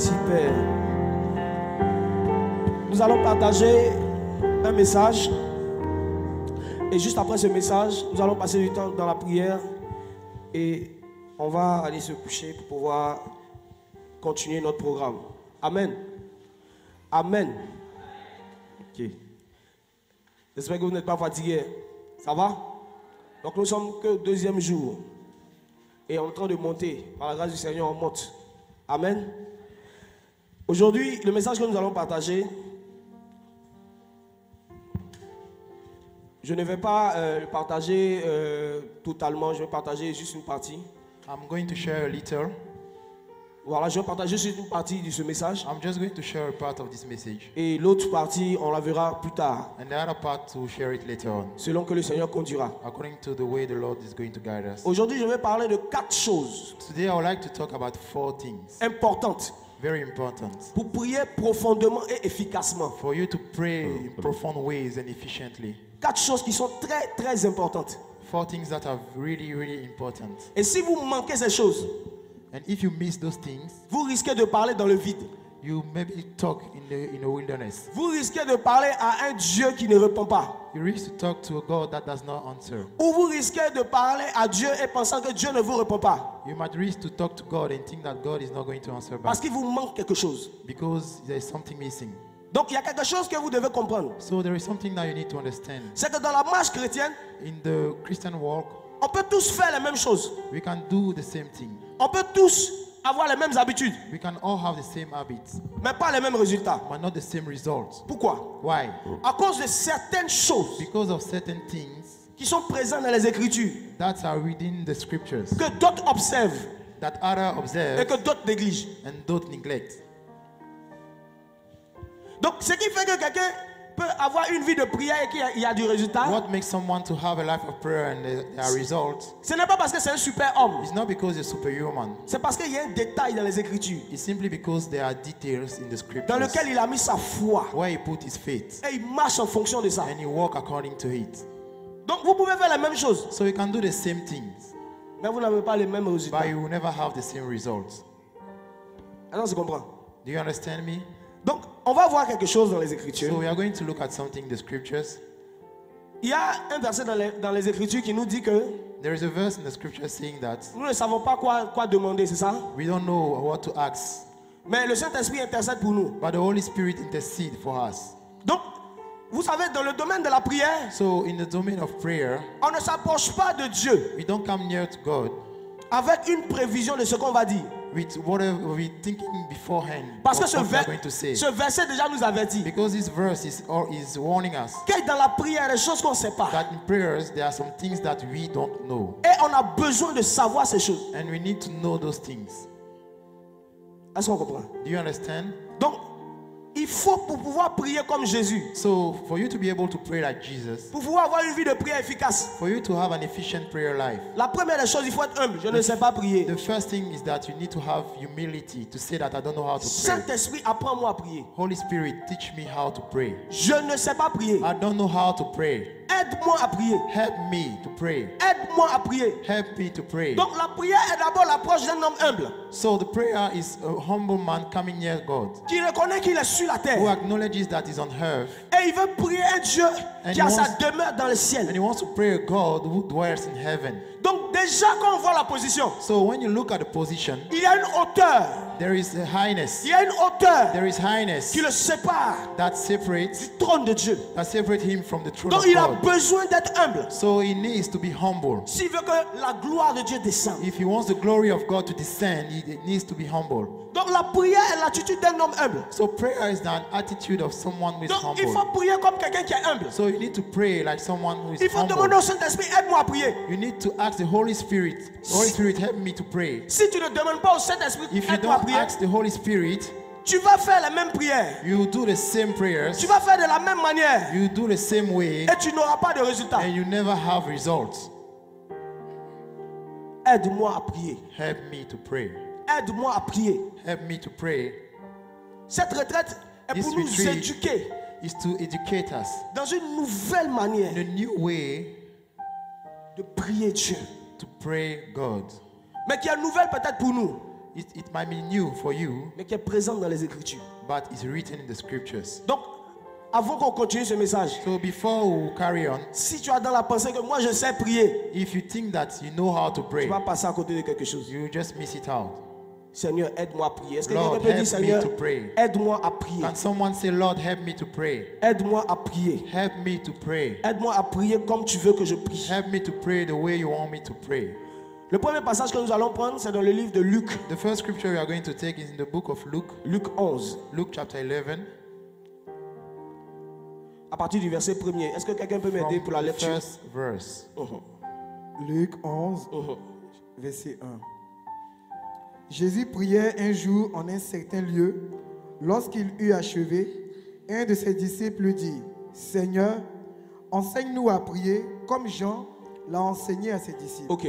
Super. Nous allons partager un message. Et juste après ce message, nous allons passer du temps dans la prière. Et on va aller se coucher pour pouvoir continuer notre programme. Amen. Amen. Ok. J'espère que vous n'êtes pas fatigués. Ça va? Donc nous sommes que au deuxième jour. Et en train de monter. Par la grâce du Seigneur, on monte. Amen. Aujourd'hui, le message que nous allons partager, je ne vais pas le partager totalement. Je vais partager juste une partie. I'm going to share a little. Voilà, je vais partager juste une partie de ce message. I'm just going to share a part of this message. Et l'autre partie, on la verra plus tard. And the other part to share it later on. Selon que le Seigneur conduira. According to the way the Lord is going to guide us. Aujourd'hui, je vais parler de 4 choses. Today I would like to talk about 4 things. Importantes. Very important. Pour prier profondément et efficacement. For you to pray in profound ways and efficiently. 4 choses qui sont très très importantes. 4 things that are really, really important. Et si vous manquez ces choses, and if you miss those things, vous risquez de parler dans le vide. You maybe talk in the wilderness. Vous risquez de parler à un Dieu qui ne répond pas. You risk to talk to a God that does not answer. Ou vous risquez de parler à Dieu et pensant que Dieu ne vous répond pas. You might risk to talk to God and think that God is not going to answer back. Parce qu'il vous manque quelque chose. Because there is something missing. Donc il y a quelque chose que vous devez comprendre. So there is something that you need to understand. C'est que dans la marche chrétienne, in the Christian walk, on peut tous faire les mêmes choses. We can do the same thing. On peut tous avoir les mêmes habitudes. We can all have the same habits. Mais pas les mêmes résultats. But not the same results. Pourquoi? Why? À cause de certaines choses. Because of certain things qui sont présentes dans les Écritures. That are within the scriptures. Que d'autres observent. That others observe. Et que d'autres négligent. And d'autres neglect. Donc, ce qui fait que quelqu'un peut avoir une vie de prière et qu'il y a du résultat. What makes someone to have a life of prayer and there are results? Ce n'est pas parce que c'est un super homme. It's not because you're superhuman. C'est parce qu'il y a un détail dans les Écritures. It's simply because there are details in the scriptures. Dans lequel il a mis sa foi. Where he put his faith. Et il marche en fonction de ça. And he walk according to it. Donc, vous pouvez faire la même chose. So you can do the same things. Mais vous n'avez pas les mêmes résultats. But you will never have the same results. Alors, tu comprends? Do you understand me? Donc, on va voir quelque chose dans les Écritures. So we are going to look at something in the scriptures. Il y a un verset dans les Écritures qui nous dit que there is a verse in the scripture saying that nous ne savons pas quoi demander, c'est ça? We don't know what to ask. Mais le Saint-Esprit intercède pour nous. But the Holy Spirit intercedes for us. Donc, vous savez, dans le domaine de la prière, so in the domain of prayer, on ne s'approche pas de Dieu. We don't come near to God avec une prévision de ce qu'on va dire. With whatever we're thinking beforehand. Parce que ce verset déjà nous avertit. Because this verse is warning us. Que dans la prière, il y a des choses qu'on ne sait pas. That in prayers there are some things that we don't know. Et on a besoin de savoir ces choses. And we need to know those things. Est-ce qu'on comprend? Do you understand? Donc, il faut pour pouvoir prier comme Jésus. So for you to be able to pray like Jesus. Pour pouvoir avoir une vie de prière efficace. For you to have an efficient prayer life. La première des choses, il faut être humble. Je ne sais pas prier. The first thing is that you need to have humility to say that I don't know how to pray. Saint-Esprit, apprends-moi à prier. Holy Spirit, teach me how to pray. Je ne sais pas prier. I don't know how to pray. Aide-moi à prier. Help me to pray. Aide-moi à prier. Help me to pray. Donc la prière est d'abord l'approche d'un homme humble. So the prayer is a humble man coming near God. Qui reconnaît qu'il est sur la terre. Who acknowledges that he's on earth. Et il veut prier un Dieu qui a sa demeure dans le ciel. And he wants to pray a God who dwells in heaven. Donc déjà quand on voit la position. So when you look at the position. Il y a une hauteur. There is a highness. Il y a une hauteur. There is highness. Qui le sépare. That separates. Du trône de Dieu. That separates him from the throne Donc of God. il a besoin d'être humble. So he needs to be humble. S'il veut que la gloire de Dieu descende. If he wants the glory of God to descend, he needs to be humble. Donc la prière est l'attitude d'un homme humble. So prayer is an attitude of someone who is humble. Donc il faut prier comme quelqu'un qui est humble. So you need to pray like someone who is humble. Il faut demander au Saint-Esprit, aide-moi à prier. You need to ask the Holy Spirit. Holy Spirit, help me to pray. Si tu ne demandes pas au Saint-Esprit, aide-moi à prier. If you don't ask the Holy Spirit, tu vas faire les mêmes prières. You do the same prayers. Tu vas faire de la même manière. You do the same way. Et tu n'auras pas de résultat. And you never have results. Aide-moi à prier. Help me to pray. Aide-moi à prier. Help me to pray. Cette retraite est pour nous éduquer. Is to educate us. Dans une nouvelle manière. In a new way. De prier Dieu. To pray God. Mais qui est nouvelle peut-être pour nous. it might be new for you, mais qui est présente dans les Écritures. but it's written in the scriptures. Donc, avant qu'on continue ce message, So before we carry on, si tu as dans la pensée que moi je sais prier, if you think that you know how to tu pray, vas passer à côté de quelque chose. you just miss it out. Seigneur, aide-moi à prier. Est-ce que Lord, quelqu'un peut dire, help me Seigneur, to pray. aide-moi à prier. Can someone say, Lord, help me to pray? Aide-moi à prier. Help me to pray. Aide-moi à prier comme tu veux que je prie. Help me to pray the way you want me to pray. Le premier passage que nous allons prendre, c'est dans le livre de Luc, The first scripture we are going to take is in the book of Luke, Luc 11, Luke chapter 11, à partir du verset 1er. Est-ce que quelqu'un peut m'aider from pour la the lecture? first verse. Luc 11, verset 1. Jésus priait un jour en un certain lieu. Lorsqu'il eut achevé, un de ses disciples lui dit, Seigneur, enseigne-nous à prier comme Jean l'a enseigné à ses disciples. Ok.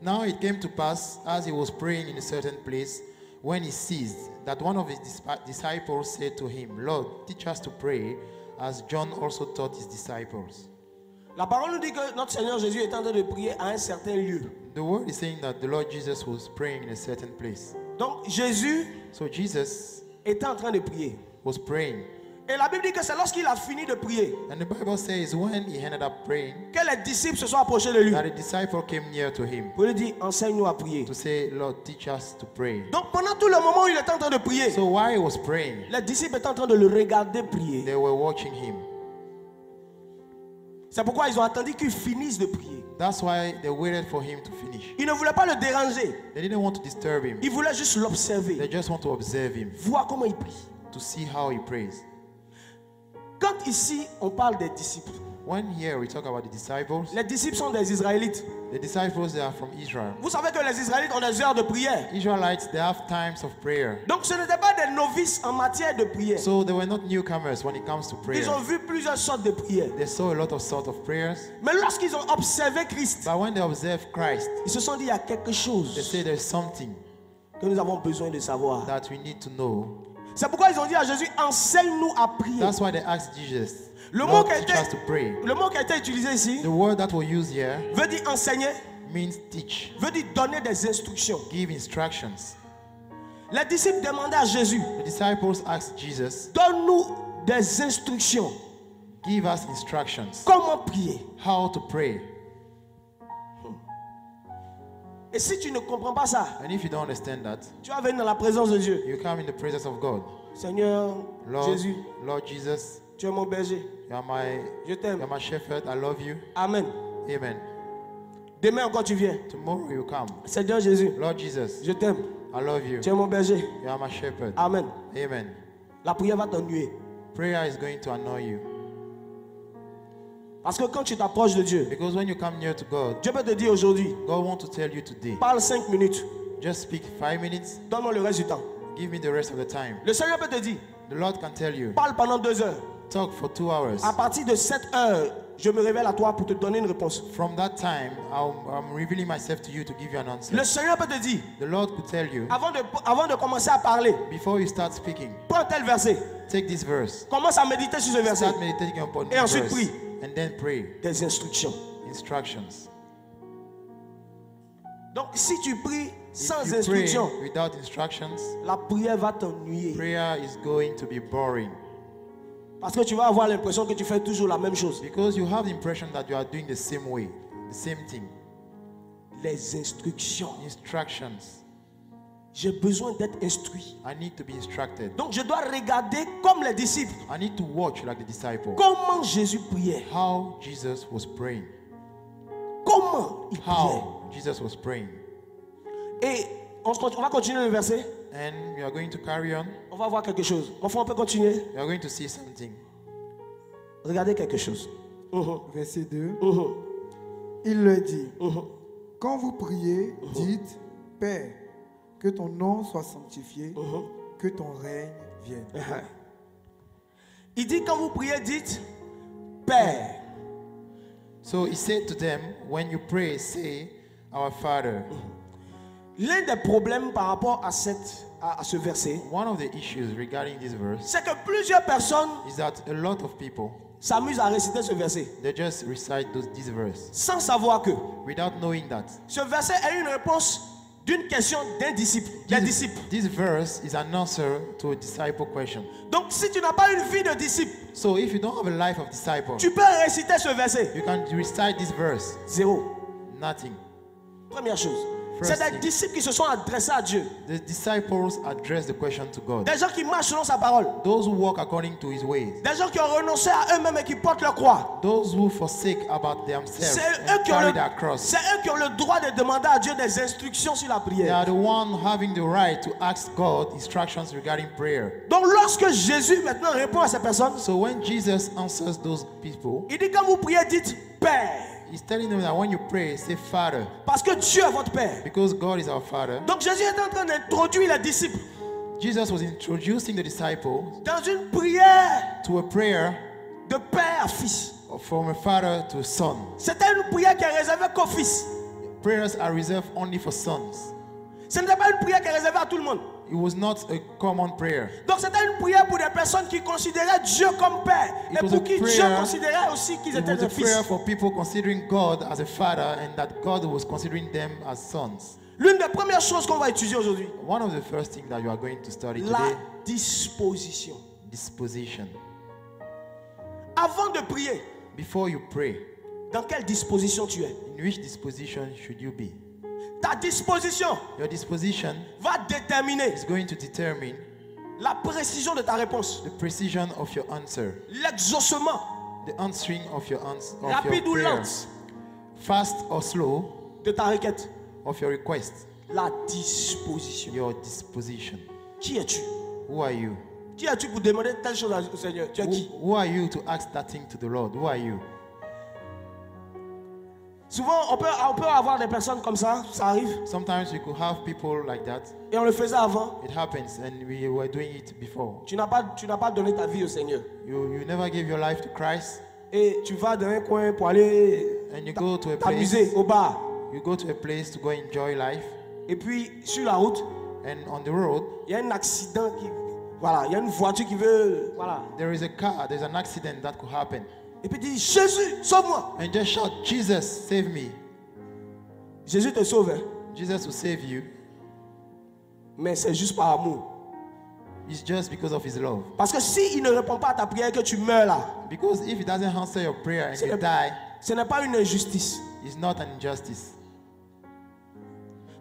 Now it came to pass, as he was praying in a certain place, when he ceased, that one of his disciples said to him, Lord, teach us to pray, as John also taught his disciples. La parole nous dit que notre Seigneur Jésus est en train de prier à un certain lieu. The word is saying that the Lord Jesus was praying in a certain place. Donc Jésus So Jesus était en train de prier. was praying. Et la Bible dit que c'est lorsqu'il a fini de prier And the Bible says when he ended up praying, que les disciples se sont approchés de lui that a disciple came near to him pour lui dire, enseigne-nous à prier. to say, Lord, teach us to pray. Donc pendant tout le moment où il était en train de prier, So while he was praying, les disciples étaient en train de le regarder prier. they were watching him. C'est pourquoi ils ont attendu qu'il finisse de prier. That's why they waited for him to finish. Ils ne voulaient pas le déranger. They didn't want to disturb him. Ils voulaient juste l'observer, They just want to observe him, voir comment il prie. to see how he prays. Quand ici on parle des disciples, When here we talk about the disciples, les disciples sont des Israélites. the disciples, they are from Israel. Vous savez que les Israélites ont des heures de prière. Israelites, they have times of prayer. Donc ce n'étaient pas des novices en matière de prière. So they were not newcomers when it comes to prayer. Ils ont vu plusieurs sortes de prières. They saw a lot of sort of prayers. Mais lorsqu'ils ont observé Christ, But when they observed Christ, ils se sont dit il y a quelque they chose say there's something que nous avons besoin de savoir. that we need to know. C'est pourquoi ils ont dit à Jésus, enseigne-nous à prier. That's why they asked Jesus, Le mot, Lord, qui a teach été, us to pray. le mot qui a été utilisé ici The word that we use here veut dire enseigner, means teach, veut dire donner des instructions. give instructions. Les disciples demandaient à Jésus, The disciples asked Jesus, donne-nous des instructions. give us instructions, Comment prier? how to pray. Et si tu ne comprends pas ça, And if you don't understand that, tu vas venir dans la présence de Dieu. you come in the presence of God. Seigneur Lord, Jésus, Lord Jesus, tu es mon berger. you are my, Je t'aime. you're my shepherd. I love you. Amen. Amen. Demain encore tu viens. Tomorrow you come. Seigneur Jésus, Lord Jesus, je t'aime. I love you. Tu es mon berger. You are my shepherd. Amen. Amen. La prière va t'ennuyer. Prayer is going to annoy you. Parce que quand tu t'approches de Dieu, Because when you come near to God, Dieu peut te dire aujourd'hui, God wants to tell you today, parle 5 minutes, just speak 5 minutes, donne-moi le reste du temps. give me the rest of the time. Le Seigneur peut te dire, The Lord can tell you, parle pendant 2 heures. talk for 2 hours. À partir de 7 heures, je me révèle à toi pour te donner une réponse. From that time, I'm revealing myself to you to give you an answer. Le Seigneur peut te dire, The Lord could tell you, avant de commencer à parler, before you start speaking, prends tel verset, take this verse, commence à méditer sur ce verset, start meditating upon Et this ensuite verse, prie. and then pray. des instructions. Instructions. Donc si tu pries sans If you pray instruction, without instructions, la prière va t'ennuyer. prayer is going to be boring. Parce que tu vas avoir l'impression que tu fais toujours la même chose. Because you have the impression that you are doing the same way, the same thing. Les instructions. Instructions. J'ai besoin d'être instruit. I need to be instructed. Donc je dois regarder comme les disciples I need to watch like the disciple. comment Jésus priait. How Jesus was praying. Comment il priait. How Jesus was praying. Et on va continuer le verset. And we are going to carry on. On va voir quelque chose. Enfin, on peut continuer. We are going to see something. Regardez quelque chose. Verset 2. Il leur dit, quand vous priez, dites, Père, que ton nom soit sanctifié, que ton règne vienne. Il dit quand vous priez, dites Père. So he said to them, when you pray, say, Our Father. L'un des problèmes par rapport à ce verset, One of the issues regarding this verse c'est que plusieurs personnes is that a lot of people, s'amusent à réciter ce verset they just recite this verse sans savoir que without knowing that ce verset est une réponse d'une question d'un disciple, des disciples. This verse is an answer to a disciple question. Donc si tu n'as pas une vie de disciple, So if you don't have a life of disciple, tu peux réciter ce verset. you can recite this verse. 0. Nothing. Première chose. First C'est des thing. disciples qui se sont adressés à Dieu. The disciples address the question to God. Des gens qui marchent selon sa parole. Those who walk according to his ways. Des gens qui ont renoncé à eux-mêmes et qui portent leur croix. Those who forsake about themselves C'est eux, and qui ont carry le, their cross. c'est eux qui ont le droit de demander à Dieu des instructions sur la They prière. are the one having the right to ask God instructions regarding prayer. Donc lorsque Jésus maintenant répond à ces personnes, So when Jesus answers those people, il dit quand vous priez, dites Père. he's telling them that when you pray, say Father, Parce que Dieu est votre Père. because God is our Father. Donc Jésus est en train d'introduire les disciples Jesus was introducing the disciples dans une prière to a prayer de père à fils. from a father to a son. C'était une prière qui est réservée qu'aux fils. Prayers are reserved only for sons. Ce n'était pas une prière qui est réservée à tout le monde. It was not a common prayer. Donc c'était une prière pour des personnes qui considéraient Dieu comme Père. It Et was pour a qui Dieu prayer- considérait aussi qu'ils It étaient was a des fils. prayer for people considering God as a father and that God was considering them as sons. L'une des premières choses qu'on va étudier aujourd'hui, One of the first things that you are going to study la today, disposition. disposition. Avant de prier, Before you pray, dans quelle disposition tu es? in which disposition should you be? Ta disposition Your disposition va déterminer is going to determine la précision de ta réponse, the precision of your answer, l'exaucement, the answering of your rapide ou prayer, lente fast or slow, de ta requête. of your request, La disposition. your disposition. Qui es-tu? Who are you? Qui es-tu pour demander telle chose au Seigneur? Tu es qui? Who are you to ask that thing to the Lord? Who are you? Souvent, on peut avoir des personnes comme ça arrive, Sometimes we could have people like that. et on le faisait avant. It happens, and we were doing it before. Tu n'as pas donné ta vie au Seigneur. You never gave your life to Christ, Et tu vas dans un coin pour aller and you go to a t'amuser place. au bar. You go to a place to go enjoy life, Et puis, sur la route, and on the road il y a un accident qui... Voilà, il y a une voiture qui veut... Voilà. there is a car. There's an accident that could happen, Et puis, il dit, Jésus, sauve-moi. and just shout, "Jesus, save me!" Jésus te sauve, hein. Jesus will save you. Mais c'est juste par amour. It's just because of His love. Parce que s'il ne répond pas à ta prière et que tu meurs là, Because if He doesn't answer your prayer and you die, ce n'est pas une injustice. it's not an injustice.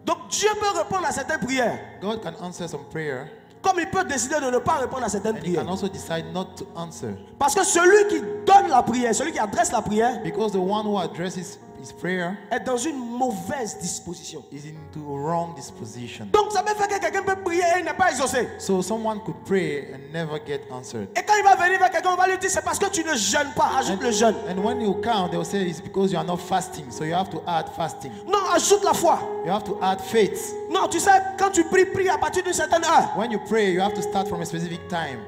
Donc Dieu peut répondre à certaines prières, God can answer some prayer, comme il peut décider de ne pas répondre à certaines and He can prières. also decide not to answer. Parce que celui qui donne la prière, celui qui adresse la prière, Because the one who addresses his prayer est dans une mauvaise disposition. is into a wrong disposition. Donc ça veut faire que quelqu'un peut prier et il n'est pas exaucé. So someone could pray and never get answered. Et quand il va venir vers quelqu'un, on va lui dire c'est parce que tu ne jeûnes pas, ajoute le jeûne. And when you count, they will say it's because you are not fasting. So you have to add fasting. Non, ajoute la foi. You have to add faith. Non, tu sais, quand tu pries à partir d'une certaine heure. When you pray, you have to start from a specific time.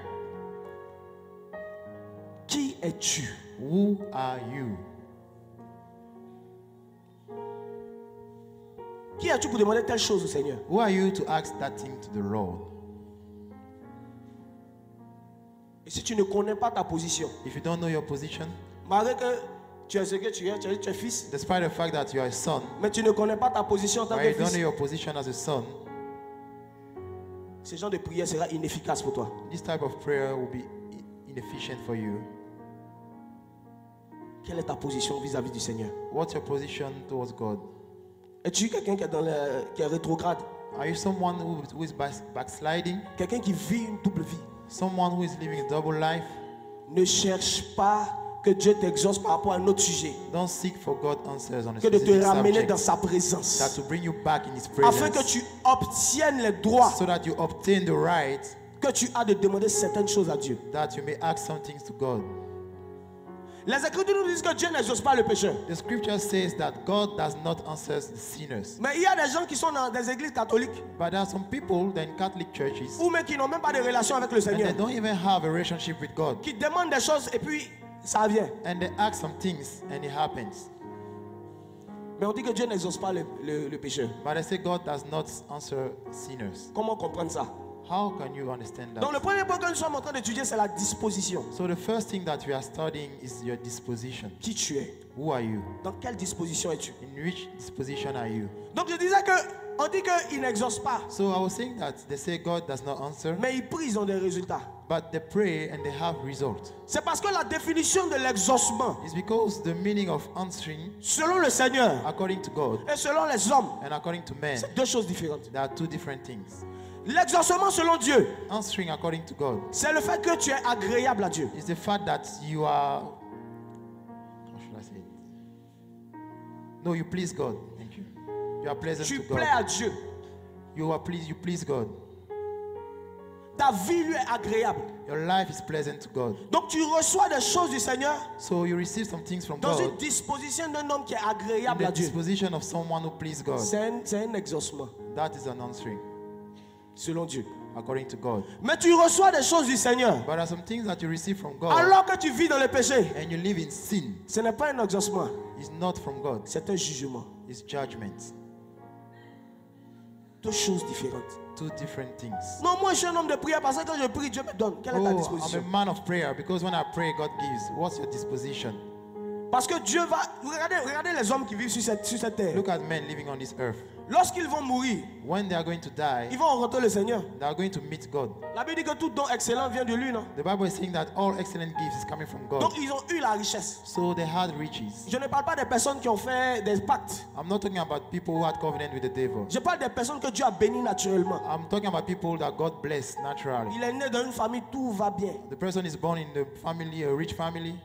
Qui es-tu? Who are you? Qui es-tu pour demander telle chose au Seigneur? Who are you to ask that thing to the Lord? Et si tu ne connais pas ta position, If you don't know your position, malgré que tu es ce que tu es fils, despite the fact that you are a son, mais tu ne connais pas ta position en tant but que you don't know fils, your position as a son, ce genre de prière sera inefficace pour toi. this type of prayer will be inefficient for you. Quelle est ta position vis-à-vis du Seigneur? What's your position towards God? Es-tu quelqu'un qui est rétrograde? Are you someone who is backsliding? Quelqu'un qui vit une double vie? Someone who is living a double life? Ne cherche pas que Dieu t'exauce par rapport à un autre sujet, Don't seek for God answers on a que de te specific ramener subject, dans sa that présence, to bring you back in His afin que presence, tu obtiennes les droits so that you obtain the right que tu as de demander certaines choses à Dieu. that you may ask some things to God. Les Écritures nous disent que Dieu n'exauce pas le pécheur. The scripture says that God does not answer the sinners. Mais il y a des gens qui sont dans des églises catholiques But there are some people in Catholic churches ou même qui n'ont même pas de relation avec le and Seigneur, they don't even have a relationship with God. qui demandent des choses et puis ça vient. And they ask some things and it happens. Mais on dit que Dieu n'exauce pas le pécheur. But they say God does not answer sinners. Comment comprendre ça? How can you understand Donc le that? premier point que nous sommes en train d'étudier, c'est la disposition. So the first thing that we are studying is your disposition. Qui tu es? Who are you? Dans quelle disposition es-tu? In which disposition are you? Donc je disais que On dit qu'ils n'exaucent pas, So I was saying that they say God does not answer, mais ils prient, ils ont des résultats. but they pray and they have results. C'est parce que la définition de l'exaucement, It's because the meaning of answering, selon le Seigneur according to God et selon les hommes, and according to men, c'est deux choses différentes. there are two different things. L'exaucement selon Dieu, Answering according to God c'est le fait que tu es agréable à Dieu. is the fact that you are, how should I say it? No, you please God. Thank you. You are pleasant Tu to plais God. à Dieu. You please God. Ta vie lui est agréable. Your life is pleasant to God. Donc tu reçois des choses du Seigneur So you receive some things from dans une God disposition d'un homme qui est in agréable à the Dieu. disposition of someone who please God. C'est un exaucement That is an answering selon Dieu. according to God. Mais tu reçois des choses du Seigneur But there are some things that you receive from God alors que tu vis dans le péché. and you live in sin. Ce n'est pas un exaucement, It's not from God. c'est un jugement. It's judgment. Deux choses différentes. Two different things. Non, moi je suis un homme de prière parce que quand je prie, Dieu me donne. Quelle est ta Oh, I'm disposition? a man of prayer because when I pray, God gives. What's your disposition? Parce que Dieu va... Regardez les hommes qui vivent sur cette terre. Look at men living on this earth. Lorsqu'ils vont mourir, When they are going to die, ils vont rencontrer le Seigneur. they are going to meet God. La Bible dit que tout don excellent vient de lui, non? The Bible is saying that all excellent gifts is coming from God. Donc ils ont eu la richesse. So they had riches. Je ne parle pas des personnes qui ont fait des pactes. I'm not talking about people who had covenant with the devil. Je parle des personnes que Dieu a bénies naturellement. I'm talking about people that God blessed naturally. Il est né dans une famille, tout va bien. The person is born in the family, a rich family,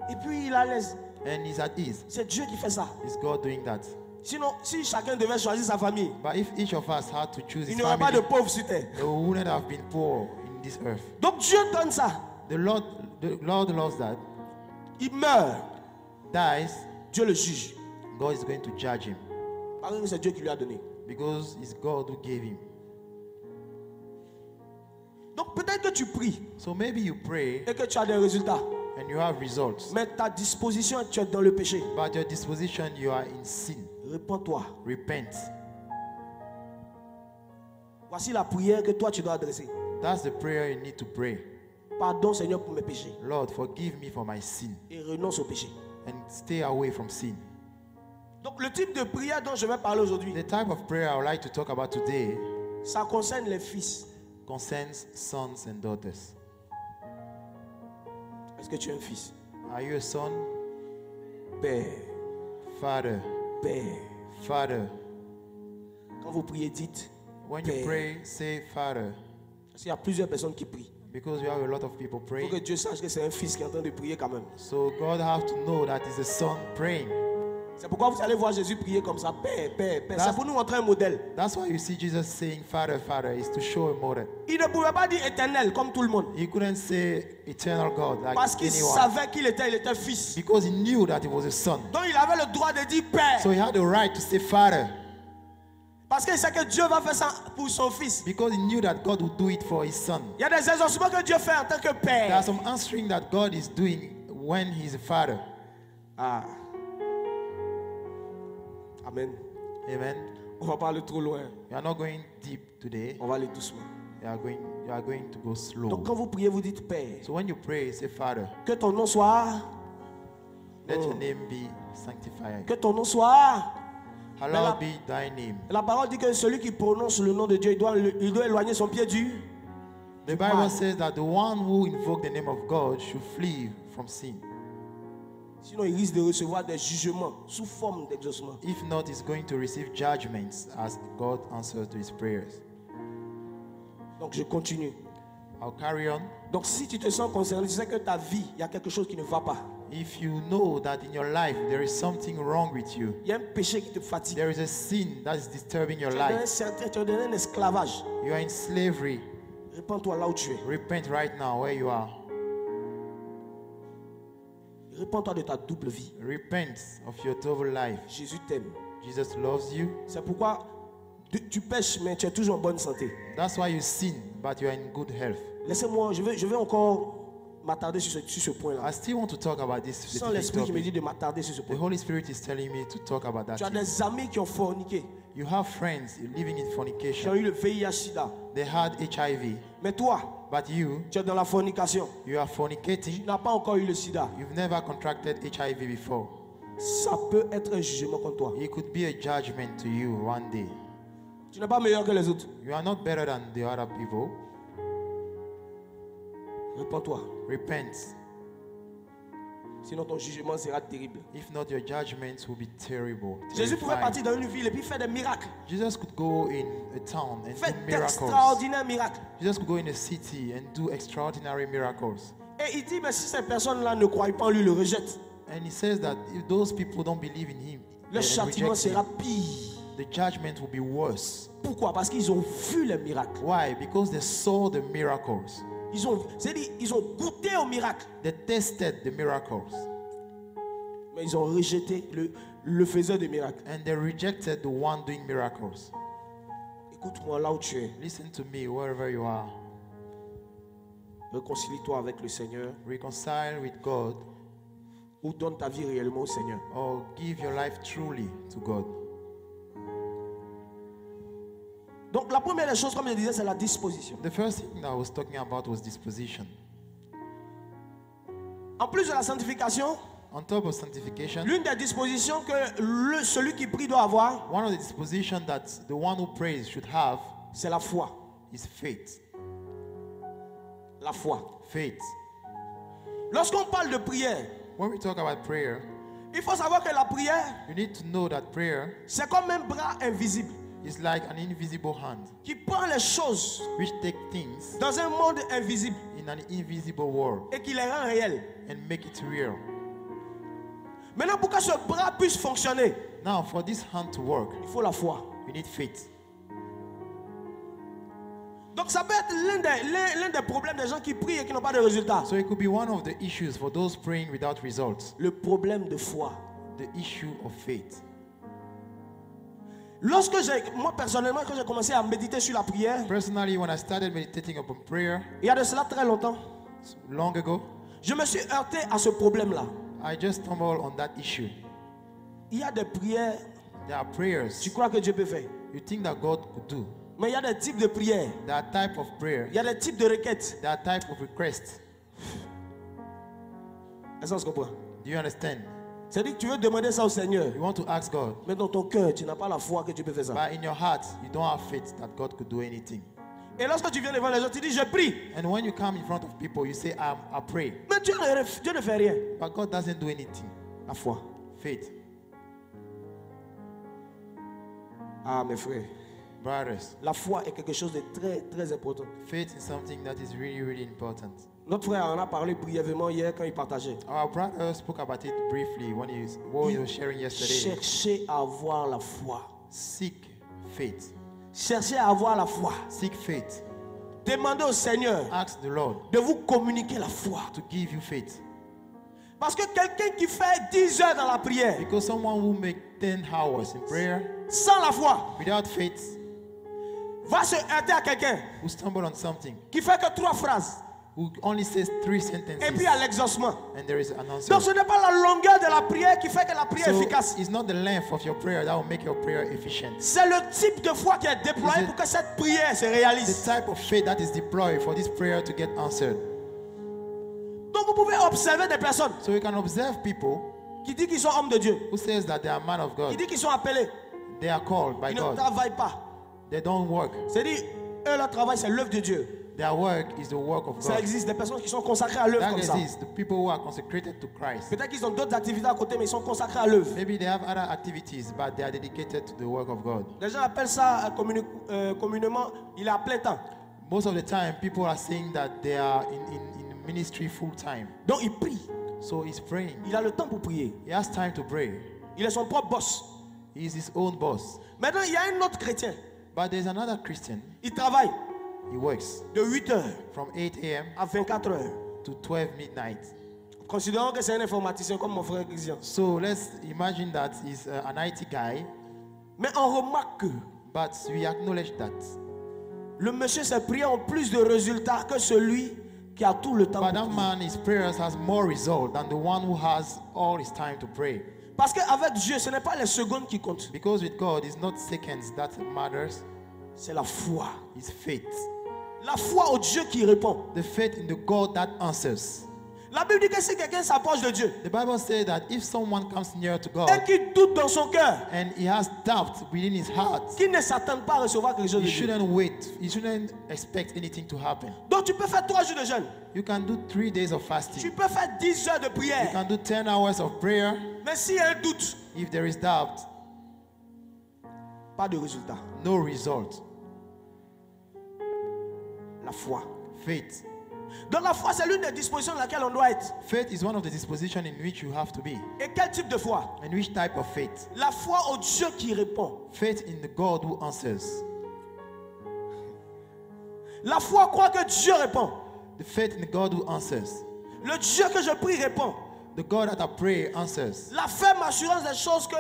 Et puis il est à l'aise. and he's at ease. C'est Dieu qui fait ça. Is God doing that? Sinon, si chacun devait choisir sa famille, But if each of us had to choose il his n'y aurait pas de family, pauvres sur terre. we wouldn't have been poor in this earth. Donc Dieu donne ça. The Lord loves that. Il meurt. Dies, Dieu le juge. God is going to judge him Parce que c'est Dieu qui lui a donné. because it's God who gave him. Donc peut-être que tu pries So maybe you pray et que tu as des résultats. and you have results, Mais ta disposition, tu es dans le péché. but your disposition, you are in sin. Répands-toi. Repent. Voici la prière que toi tu dois adresser. That's the prayer you need to pray. Pardon Seigneur pour mes péchés. Lord, forgive me for my sin Et renonce au péché. and stay away from sin. Donc le type de prière dont je vais parler aujourd'hui, The type of prayer I would like to talk about today ça concerne les fils. concerns sons and daughters. Est-ce que tu es un fils? Are you a son? Père, Father, Père. Father. Quand vous priez, dites When you Père. pray, say Father, parce qu'il y a plusieurs personnes qui prient. because you have a lot of people Il faut que praying. Dieu sache que c'est un fils qui est en train de prier quand même. So God have to know that it's a son praying. C'est pourquoi vous allez voir Jésus prier comme ça. Père, Père, Père. That's- C'est pour nous montrer un modèle. That's why you see Jesus saying Father, Father, is to show a model. Il ne pouvait pas dire éternel comme tout le monde. He couldn't say eternal God like Parce qu'il anyone savait qu'il était fils. because he knew that he was a son. Donc il avait le droit de dire Père. So he had the right to say Father Parce qu'il sait que Dieu va faire ça pour son fils. because he knew that God would do it for his son. Il y a des exaucements que Dieu fait en tant que There are Père. some answering that God is doing when he's a father. Ah. Amen. Amen. On va pas aller trop loin. We are not going deep today. On va aller doucement. You are going to go slow. Donc quand vous priez, vous dites Père. So when you pray, say Father. Que ton nom soit. Let your name be sanctified. Que ton nom soit. Hallowed be thy name. La parole dit que celui qui prononce le nom de Dieu, il doit éloigner son pied du. The Bible says that the one who invokes the name of God should flee from sin. Sinon, il risque de recevoir des jugements sous forme d'exaucement. If not, he's going to receive judgments as God answers to his prayers. Donc je continue. I'll carry on. Donc si tu te sens concerné, tu sais que ta vie, il y a quelque chose qui ne va pas. If you know that in your life there is something wrong with you, Il y a un péché qui te fatigue. there is a sin that is disturbing your Tu es dans un life, certain- tu es dans un esclavage. you are in slavery, Répands-toi là où tu es. repent right now where you are. Répands-toi de ta double vie. Repent of your double life. Jésus t'aime. Jesus loves you. C'est pourquoi tu pêches, mais tu es toujours en bonne santé. That's why you sin, but you are in good health. Laissez-moi, je vais encore m'attarder sur ce point-là. I still want to talk about this Sans specific l'esprit qui me dit topic. de m'attarder sur ce The point. Holy Spirit is telling me to talk about that. Tu as thing. des amis qui ont forniqué, You have friends living in qui ont fornication. eu le VIH-Sida. They had HIV, Mais toi, but you tu es dans la fornication. are Tu fornicating. n'as pas encore eu le sida. You've never contracted HIV before. Ça peut être un jugement contre toi. It could be a judgment to you one day. Tu n'es pas meilleur que les autres. You are not better than the other people. Répands-toi. Repent. Sinon ton jugement sera terrible. If not, your judgments will be terrible. Jésus pouvait terrifying. partir dans une ville et puis faire des miracles. Jesus could go in a town and Faire do miracles. d'extraordinaires miracles. Jesus could go in a city and do extraordinary miracles. Et il dit, mais si ces personnes-là ne croient pas en lui, le rejettent, And he says that if those people don't believe in him, le and châtiment reject sera him, pire. the judgment will be worse. Pourquoi? Parce qu'ils ont vu les miracles. Why? Because they saw the miracles. C'est-à-dire, ils ont goûté aux miracles. They tested the miracles. Mais ils ont rejeté le faiseur des miracles. And they rejected the one doing miracles. Écoute-moi là où tu es. Listen to me wherever you are. Réconcilie-toi avec le Seigneur. Reconcile with God Ou donne ta vie réellement au Seigneur. or give your life truly to God. Donc la première des choses, comme je disais, c'est la disposition. The first thing that I was talking about was disposition. En plus de la sanctification, On top of sanctification, l'une des dispositions que celui qui prie doit avoir, one of the dispositions that the one who prays should have c'est la foi. is faith. La foi. Faith. Lorsqu'on parle de prière, When we talk about prayer, il faut savoir que la prière, you need to know that prayer c'est comme un bras invisible is like an invisible hand qui prend les choses which take things dans un monde invisible in an invisible world et qui les rend réelles. and make it real. Maintenant, pour que ce bras puisse fonctionner, Now, for this hand to work, il faut la foi. you need faith. Donc ça peut être l'un des problèmes des gens qui prient et qui n'ont pas de résultats. So it could be one of the issues for those praying without results, Le problème de foi. the issue of faith. Moi personnellement, quand j'ai commencé à méditer sur la prière, Personally, when I started meditating upon prayer il y a de cela très longtemps, long ago, je me suis heurté à ce problème-là. I just stumbled on that issue. Il y a des prières, There are prayers tu crois que Dieu peut faire. you think that God could do. Mais il y a des types de prières, There are type of prayer. il y a des types de requêtes. There are type of requests. Est-ce qu'on se comprend? Do you understand? C'est-à-dire que tu veux demander ça au Seigneur, You want to ask God, mais dans ton cœur, tu n'as pas la foi que Dieu peut faire ça. but in your heart, you don't have faith that God could do anything. Et lorsque tu viens devant les autres, tu dis je prie. And when you come in front of people, you say, I pray. Mais Dieu ne fait rien. But God doesn't do anything. La foi. Faith. Ah mes frères, Brothers, la foi est quelque chose de très très important. faith is something that is really, really important. Notre frère en a parlé brièvement hier quand il partageait. Our brother spoke about it briefly when he was sharing yesterday. Cherchez à avoir la foi. Seek faith. Cherchez à avoir la foi. Seek faith. Demandez au Seigneur Ask the Lord de vous communiquer la foi. to give you faith. Parce que quelqu'un qui fait 10 heures dans la prière, Because someone who make 10 hours in prayer sans la foi, without faith va se heurter à quelqu'un will stumble on something, qui fait que 3 phrases who only says 3 et sentences, puis à l'exaucement. and there is an answer. Donc ce n'est pas la longueur de la prière qui fait que la prière est So efficace. it's not the length of your prayer that will make your prayer efficient. C'est le type de foi qui est déployé Is it- pour que cette prière se The réalise. type of faith that is deployed for this prayer to get answered. Donc vous pouvez observer des personnes So you can observe people qui disent qu'ils sont hommes de Dieu, who says that they are man of qui God. disent qu'ils sont appelés, They are called by ils ne God. travaillent pas. They don't work. C'est-à-dire, eux, leur travail, c'est l'œuvre de Dieu. Their work is the work of Ça God. existe, des personnes qui sont consacrées à l'œuvre That comme ça. exists. The people who are consecrated to Christ. Peut-être qu'ils ont d'autres activités à côté, mais ils sont consacrés à l'œuvre. Maybe they have other activities, but they are dedicated to the work of God. Les gens appellent ça communément, il est à plein temps. Most of the time, people are saying that they are in ministry full time. Donc il prie. So he's praying. Il a le temps pour prier. He has time to pray. Il est son propre boss. He is his own boss. Maintenant, il y a un autre chrétien. But there's another Christian. Il travaille He works de 8 heures from 8 a.m. à 24 heures. to 12 midnight. Considérons que c'est un informaticien comme mon frère Christian. So let's imagine that he's an IT guy, Mais on remarque que but we acknowledge that. le monsieur, ses prières ont plus de résultats que celui qui a tout le temps But pour that prier. man, his prayers has more result than the one who has all his time to pray. Parce qu'avec Dieu, ce n'est pas les secondes qui comptent. Because with God, it's not seconds that matters, C'est la foi. it's faith. La foi au Dieu qui répond. The faith in the God that answers. La Bible dit que si quelqu'un s'approche de Dieu The Bible says that if someone comes near to et God qu'il doute dans son cœur, and he has doubt within his heart, qu'il ne s'attend pas à recevoir quelque chose he de Dieu. shouldn't wait. He shouldn't expect anything to happen. Donc tu peux faire 3 jours de jeûne. You can do 3 days of Tu fasting. peux faire 10 heures de You prière. can do 10 hours of prayer. Mais s'il y a un doute, If there is doubt, pas de résultat. no result. La foi. Faith. Donc la foi, c'est l'une des dispositions dans laquelle on doit être. Faith is one of the dispositions in which you have to be. Et quel type de foi? And which type of faith? La foi au Dieu qui répond. Faith in the God who answers. La foi croit que Dieu répond. The faith in the God who answers. Le Dieu que je prie répond. The God that I pray answers. La ferme assurance des choses que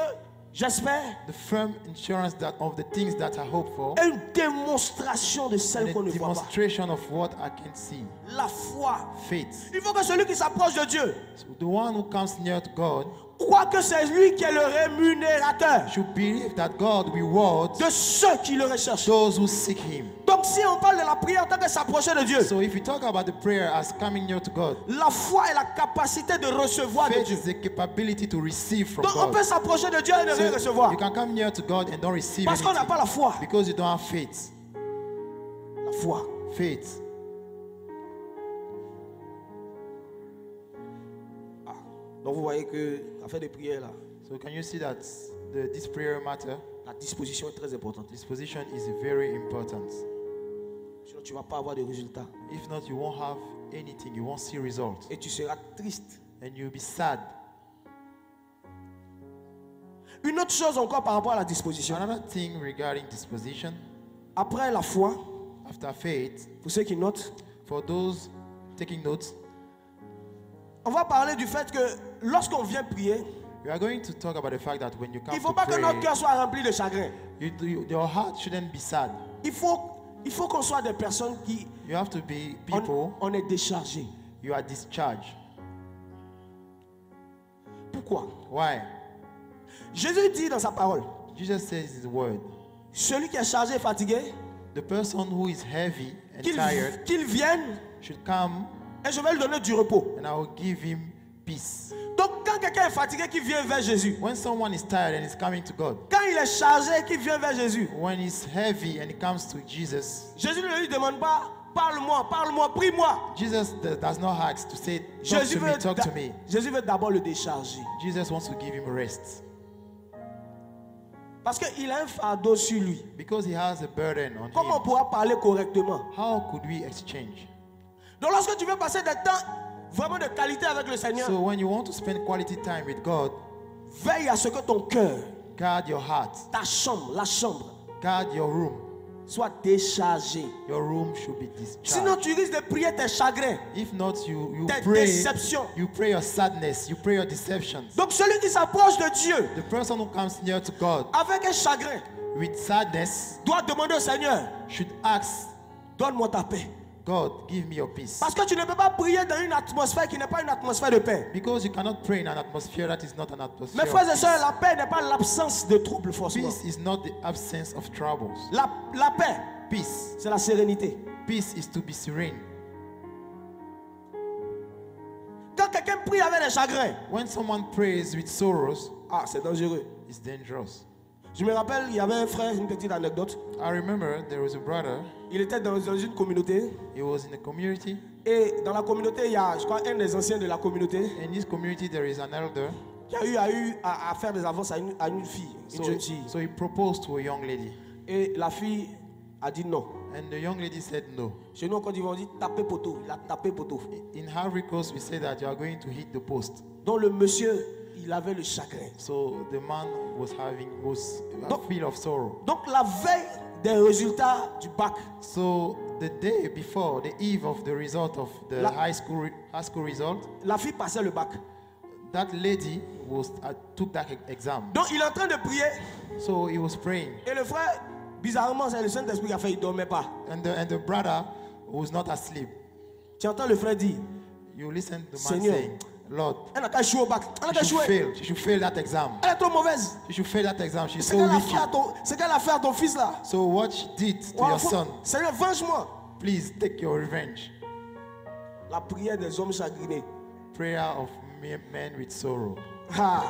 j'espère The firm assurance that of the things that I hope for. est une démonstration de And celle qu'on a ne voit pas. demonstration of what I can see. La foi. Faith. Il faut que celui qui s'approche de Dieu So the one who comes near to God croit que c'est lui qui est le rémunérateur should believe that God rewards de ceux qui le recherchent. those who seek Him. Donc si on parle de la prière en tant que s'approcher de Dieu, So if we talk about the prayer as coming near to God, la foi est la capacité de recevoir de faith Dieu. is the capability to receive from Donc on peut God. s'approcher de Dieu et ne rien So recevoir. you can come near to God and don't receive Parce qu'on n'a pas la anything foi. because you don't have faith. La foi. Faith. Donc vous voyez que l'affaire des prières là, So can you see that this prayer matter, la disposition est très importante. this position is very important. Sinon tu ne vas pas avoir de résultats. If not, you won't have anything. You won't see results, Et tu seras triste. and you'll be sad. Une autre chose encore par rapport à la disposition. Another thing regarding disposition, Après la foi, after faith, pour ceux qui notent, for those taking notes, on va parler du fait que lorsqu'on vient prier, we are going to talk about the fact that when you il come ne faut to pas que notre pray, cœur soit rempli de chagrin. your heart shouldn't be sad. Il faut qu'on soit des personnes qui, You have to be people, on est déchargés. you are discharged. Pourquoi? Why? Jésus dit dans sa parole, Jesus says in his word, celui qui est chargé et fatigué, the person who is heavy and qu'il tired qu'il vienne should come et je vais lui donner du repos. and I will give him peace. Donc quand quelqu'un est fatigué, qu'il vient vers Jésus. When someone is tired and is coming to God, Quand il est chargé, qu'il vient vers Jésus. when he's heavy and he comes to Jesus, Jésus ne lui demande pas, parle-moi, parle-moi, prie-moi. Jesus does not ask to say, talk to me. Jésus veut d'abord le décharger. Jesus wants to give him rest Parce qu'il a un fardeau sur lui. because he has a burden on Comment on him. pourra parler correctement? How could we exchange? Donc lorsque tu veux passer des temps vraiment de qualité avec le Seigneur, So when you want to spend quality time with God, veille à ce que ton cœur, guard your heart, ta chambre, la chambre, guard your room. soit déchargée. Your room should be discharged. Sinon tu risques de prier tes chagrins, If not, you tes pray. déceptions. You pray your sadness. You pray your deceptions. Donc celui qui s'approche de Dieu The person who comes near to God avec un chagrin with sadness doit demander au Seigneur, should ask donne-moi ta paix. God, give me your peace. Parce que tu ne peux pas prier dans une atmosphère qui n'est pas une atmosphère de paix. Because you cannot pray in an atmosphere that is not an atmosphere. Mes frères of et sœurs, peace. la paix n'est pas l'absence de troubles forcément. Peace is not the absence of troubles. La paix, Peace. c'est la sérénité. Peace is to be serene. Quand quelqu'un prie avec des chagrins, When someone prays with sorrows, c'est dangereux. it's dangerous. Je me rappelle, il y avait un frère, une petite anecdote. I remember there was a brother. Il était dans une communauté. He was in a community. Et dans la communauté, il y a, je crois, un des anciens de la communauté In this community, there is an elder. qui a eu à faire des avances à une fille, une jeune fille. So he proposed to a young lady. Et la fille a dit non. And the young lady said no. Chez nous, en Côte d'Ivoire, on dit taper poteau. Il a tapé poteau. In Ivory Coast, we say that you are going to hit the post. Donc le monsieur, il avait le chagrin. So the man was full of sorrow. Donc la veille des résultats du bac, So the day before, the eve of the result of the La- high school result, la fille passait le bac. that lady took that exam. Donc il est en train de prier. So he was praying, Et le frère, bizarrement, c'est le Saint-Esprit qui a fait, il ne dormait pas. and the brother was not asleep. Tu entends le frère dire, You listen to the man Seigneur, saying, Lord, elle n'a qu'à échouer au bac. Elle n'a qu'à she should échouer. fail. She should fail that exam. Elle est trop mauvaise. She should fail that exam. She's C'est so qu'elle a wicked. fait à c'est qu'elle a fait à ton fils là. So what she did to Ouais, your son, Seigneur, venge-moi. please take your revenge. La prière des hommes chagrinés. prayer of men with sorrow. Ah.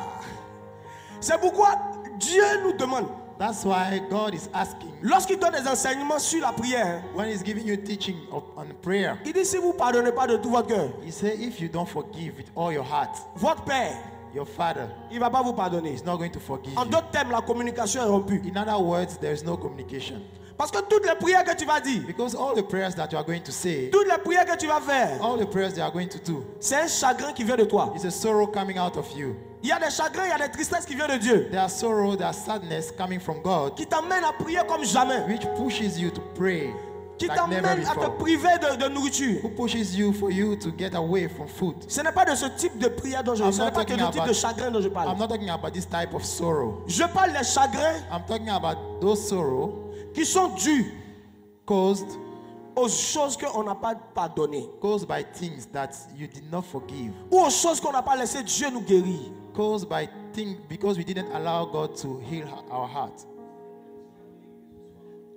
C'est pourquoi Dieu nous demande, That's why God is asking, lorsqu'il donne des enseignements sur la prière, when He's giving you teaching on prayer, il dit si vous ne pardonnez pas de tout votre cœur, He says, if you don't forgive with all your heart, votre Père, your Father il ne va pas vous pardonner. is not going to forgive En you. d'autres termes, la communication est rompue. In other words, there is no communication. Parce que toutes les prières que tu vas dire, Because all the prayers that you are going to say, toutes les prières que tu vas faire, all the prayers they are going to do, c'est un chagrin qui vient de toi. it's a sorrow coming out of you. Il y a des chagrins, il y a des tristesses qui viennent de Dieu, There are sorrow, there are sadness coming from God, qui t'emmènent à prier comme jamais, which pushes you to pray qui like never t'emmènent à te before. priver de nourriture. Who pushes you for you to get away from food. Ce n'est pas de ce type de prière dont je I'm parle. Ce n'est not pas que talking de type about- de chagrin dont je parle. I'm not talking about this type of sorrow. Je parle des chagrins I'm talking about those sorrow qui sont dus caused aux choses qu'on n'a pas pardonnées, caused by things that you did not forgive. ou aux choses qu'on n'a pas laissé Dieu nous guérir. Caused by things because we didn't allow God to heal our heart.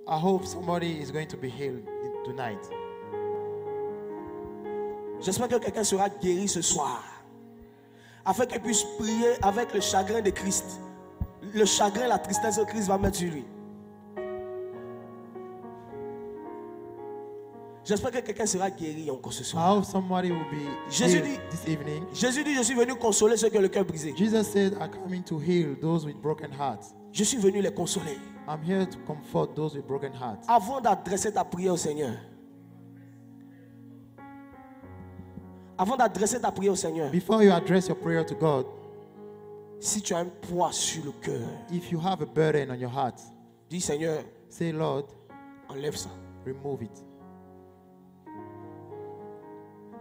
I hope somebody is going to be healed tonight. J'espère que quelqu'un sera guéri ce soir, afin qu'il puisse prier avec le chagrin de Christ. Le chagrin, la tristesse que Christ va mettre sur lui. J'espère que quelqu'un sera guéri encore ce I soir. hope somebody will be Jésus healed dit- this evening. Jésus dit, je suis venu consoler ceux qui ont le cœur brisé. Jesus said, I'm coming to heal those with broken hearts. Je suis venu les consoler. I'm here to comfort those with broken hearts. Avant d'adresser ta prière au Seigneur, avant d'adresser ta prière au Seigneur, Before you address your prayer to God, si tu as un poids sur le cœur, if you have a burden on your heart, dis Seigneur, say, Lord, enlève ça. remove it.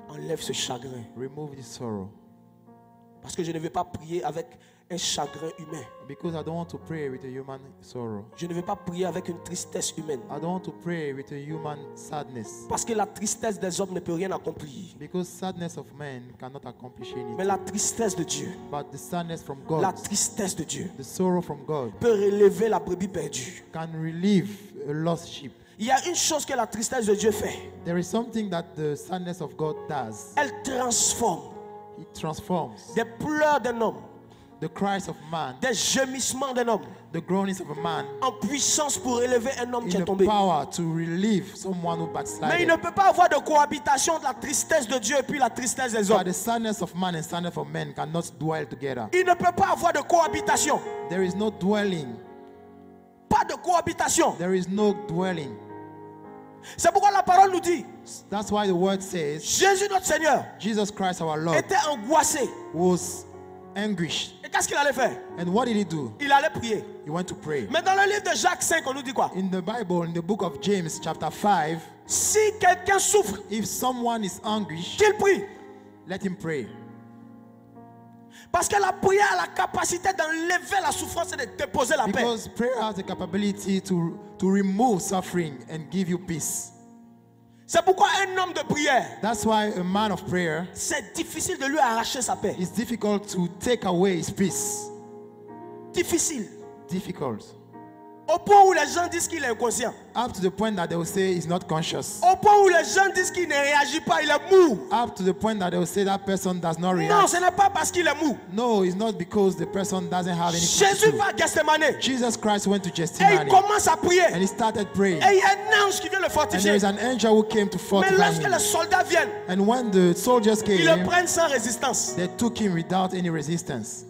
Enlève ce chagrin. Remove this sorrow. Parce que je ne vais pas prier avec un chagrin humain. Because I don't want to pray with a human sorrow. Je ne vais pas prier avec une tristesse humaine. I don't want to pray with a human sadness. Parce que la tristesse des hommes ne peut rien accomplir. Because sadness of men cannot accomplish Mais anything. la tristesse de Dieu, But the sadness from la God, tristesse de Dieu the sorrow from God, peut relever la brebis perdue. can relieve a lost sheep. Il y a une chose que la tristesse de Dieu fait. There is something that the sadness of God does. Elle transforme It transforms des pleurs d'un homme, the cries of man, des gémissements d'un homme, the groanings of a man, en puissance pour élever un homme qui est in the tombé. power to relieve someone who Mais il backslided. ne peut pas avoir de cohabitation de la tristesse de Dieu et puis la tristesse des But hommes. the sadness of man and sadness of men cannot dwell together. Il ne peut pas avoir de cohabitation. There is no dwelling. Pas de cohabitation. There is no dwelling. C'est pourquoi la parole nous dit, That's why the word says Jésus notre Seigneur Jesus Christ our Lord était angoissé. was anguished. Et qu'est-ce qu'il allait faire? And what did he do? Il allait prier. He went to pray. Mais dans le livre de Jacques 5, on nous dit quoi? In the Bible, in the book of James, chapter 5, Si quelqu'un souffre, if someone is anguished, qu'il prie. let him pray. Parce que la prière a la capacité d'enlever la souffrance et de déposer la paix. Because prayer has the capability to remove suffering and give you peace. C'est pourquoi un homme de prière, That's why a man of prayer, c'est difficile de lui arracher sa paix. it's difficult to take away his peace. Difficile. Difficult. Au point où les gens disent qu'il est inconscient. Up to the point that they will say he's not conscious. Au point où les gens disent qu'il ne réagit pas, il est mou. Up to the point that they will say that person does not Non, react. ce n'est pas parce qu'il est mou. No, it's not because the person doesn't have any Jésus control. va à Gethsemane Jesus Christ went to et il Gethsemane commence à prier. and he started praying. Et il y a un ange qui vient le And fortifier. there is an angel who came to Mais fortify lorsque him. les soldats viennent, And when the soldiers ils le came, prennent sans résistance. they took him without any resistance.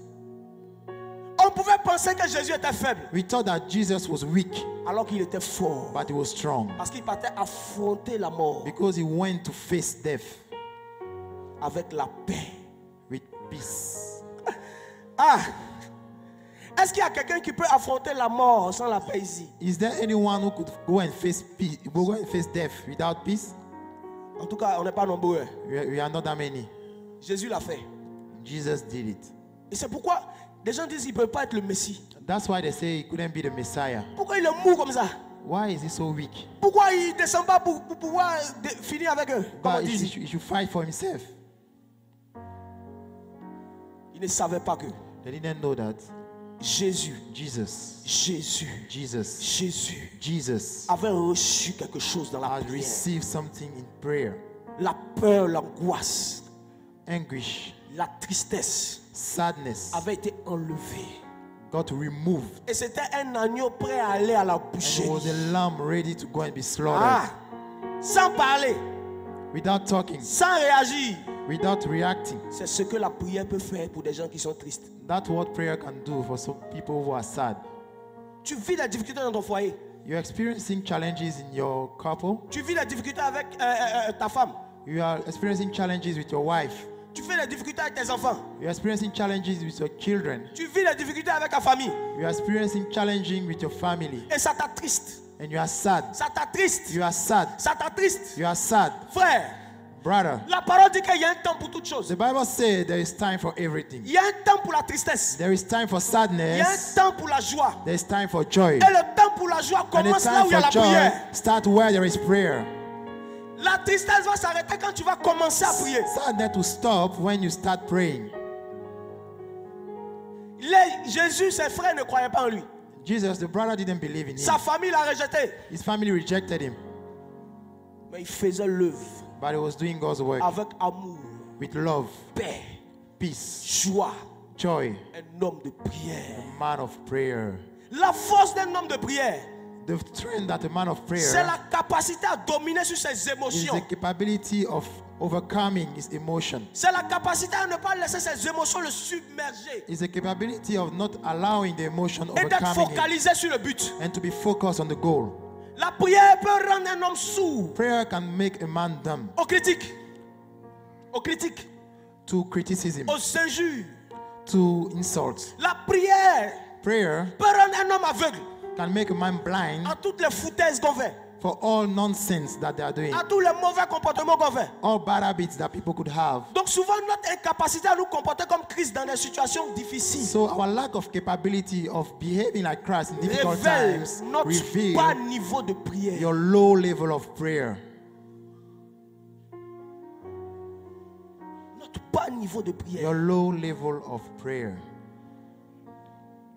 On pouvait penser que Jésus était faible, We thought that Jesus was weak, alors qu'il était fort. but he was strong Parce qu'il partait affronter la mort because he went to face death avec la paix. with peace. Ah! Est-ce qu'il y a quelqu'un qui peut affronter la mort sans la paix ici? Is there anyone who could go and face peace, go and face death without peace? En tout cas, on n'est pas nombreux. We are not that many. Jésus l'a fait. Jesus did it. Et c'est pourquoi des gens disent qu'il ne peut pas être le Messie. That's why they say he couldn't be the Messiah. Pourquoi il est mou comme ça? Why is he so weak? Pourquoi il ne descend pas pour pouvoir finir avec eux? Comme on But dit he ici. should fight for himself. Il ne savait pas que They didn't know that Jésus Jesus avait reçu quelque chose dans la had prière. received something in prayer. La peur, l'angoisse. anguish, la tristesse sadness avait été enlevée. got removed. Et c'était un agneau prêt à aller à la And it boucherie. was a lamb ready to go and be slaughtered. Ah, sans parler, Without talking, sans réagir. without reacting. C'est ce que la prière peut faire pour des gens qui sont tristes. That's what prayer can do for some people who are sad. Tu vis la difficulté dans ton foyer. You're experiencing challenges in your couple. Tu vis la difficulté avec ta femme. You are experiencing challenges with your wife. Tu fais la difficulté avec tes enfants. You're experiencing challenges with your children. Tu vis la difficulté avec ta famille. You're experiencing challenging with your family. Et ça t'attriste. And you are sad. Ça t'attriste. You are sad. Ça t'attriste. You are sad. Frère, Brother, la parole dit qu'il y a un temps pour toutes choses. the Bible says there is time for everything. Il y a un temps pour la tristesse. There is time for Il y a un sadness. temps pour la joie. There is time for joy. Et le temps pour la joie And the commence là time où il y a for la joy prière. start where there is prayer. La tristesse va s'arrêter quand tu vas commencer à prier. Sadness will stop when you start praying. Jésus, ses frères ne croyaient pas en lui. Jesus, the brother, didn't believe in Sa him. famille l'a rejeté. His family rejected him. Mais il faisait l'œuvre But he was doing God's work avec amour, with love, paix, peace, joie. joy. Un homme de prière. Man of prayer. La force d'un homme de prière, The strength that a man of c'est prayer la capacité à dominer sur ses is émotions. the capability of overcoming his emotion. C'est la capacité à ne pas laisser ses émotions le submerger It's the capability of not allowing the emotion et d'être overcoming it focalisé sur le but. and to be focused on the goal. La prière peut rendre un homme sourd Prayer can make a man dumb aux critiques, to criticism, aux injures. to insults. La prière Prayer peut rendre un homme aveugle can make a man blind à toutes les foutaises qu'on fait, for all nonsense that they are doing, à tous les mauvais comportements qu'on fait. all bad habits that people could have. Donc souvent notre incapacité à nous comporter comme Christ dans des situations difficiles So our lack of capability of behaving like Christ in difficult révèle times notre bas reveal niveau de prière. your low level of prayer. Notre bas niveau de prière. Your low level of prayer.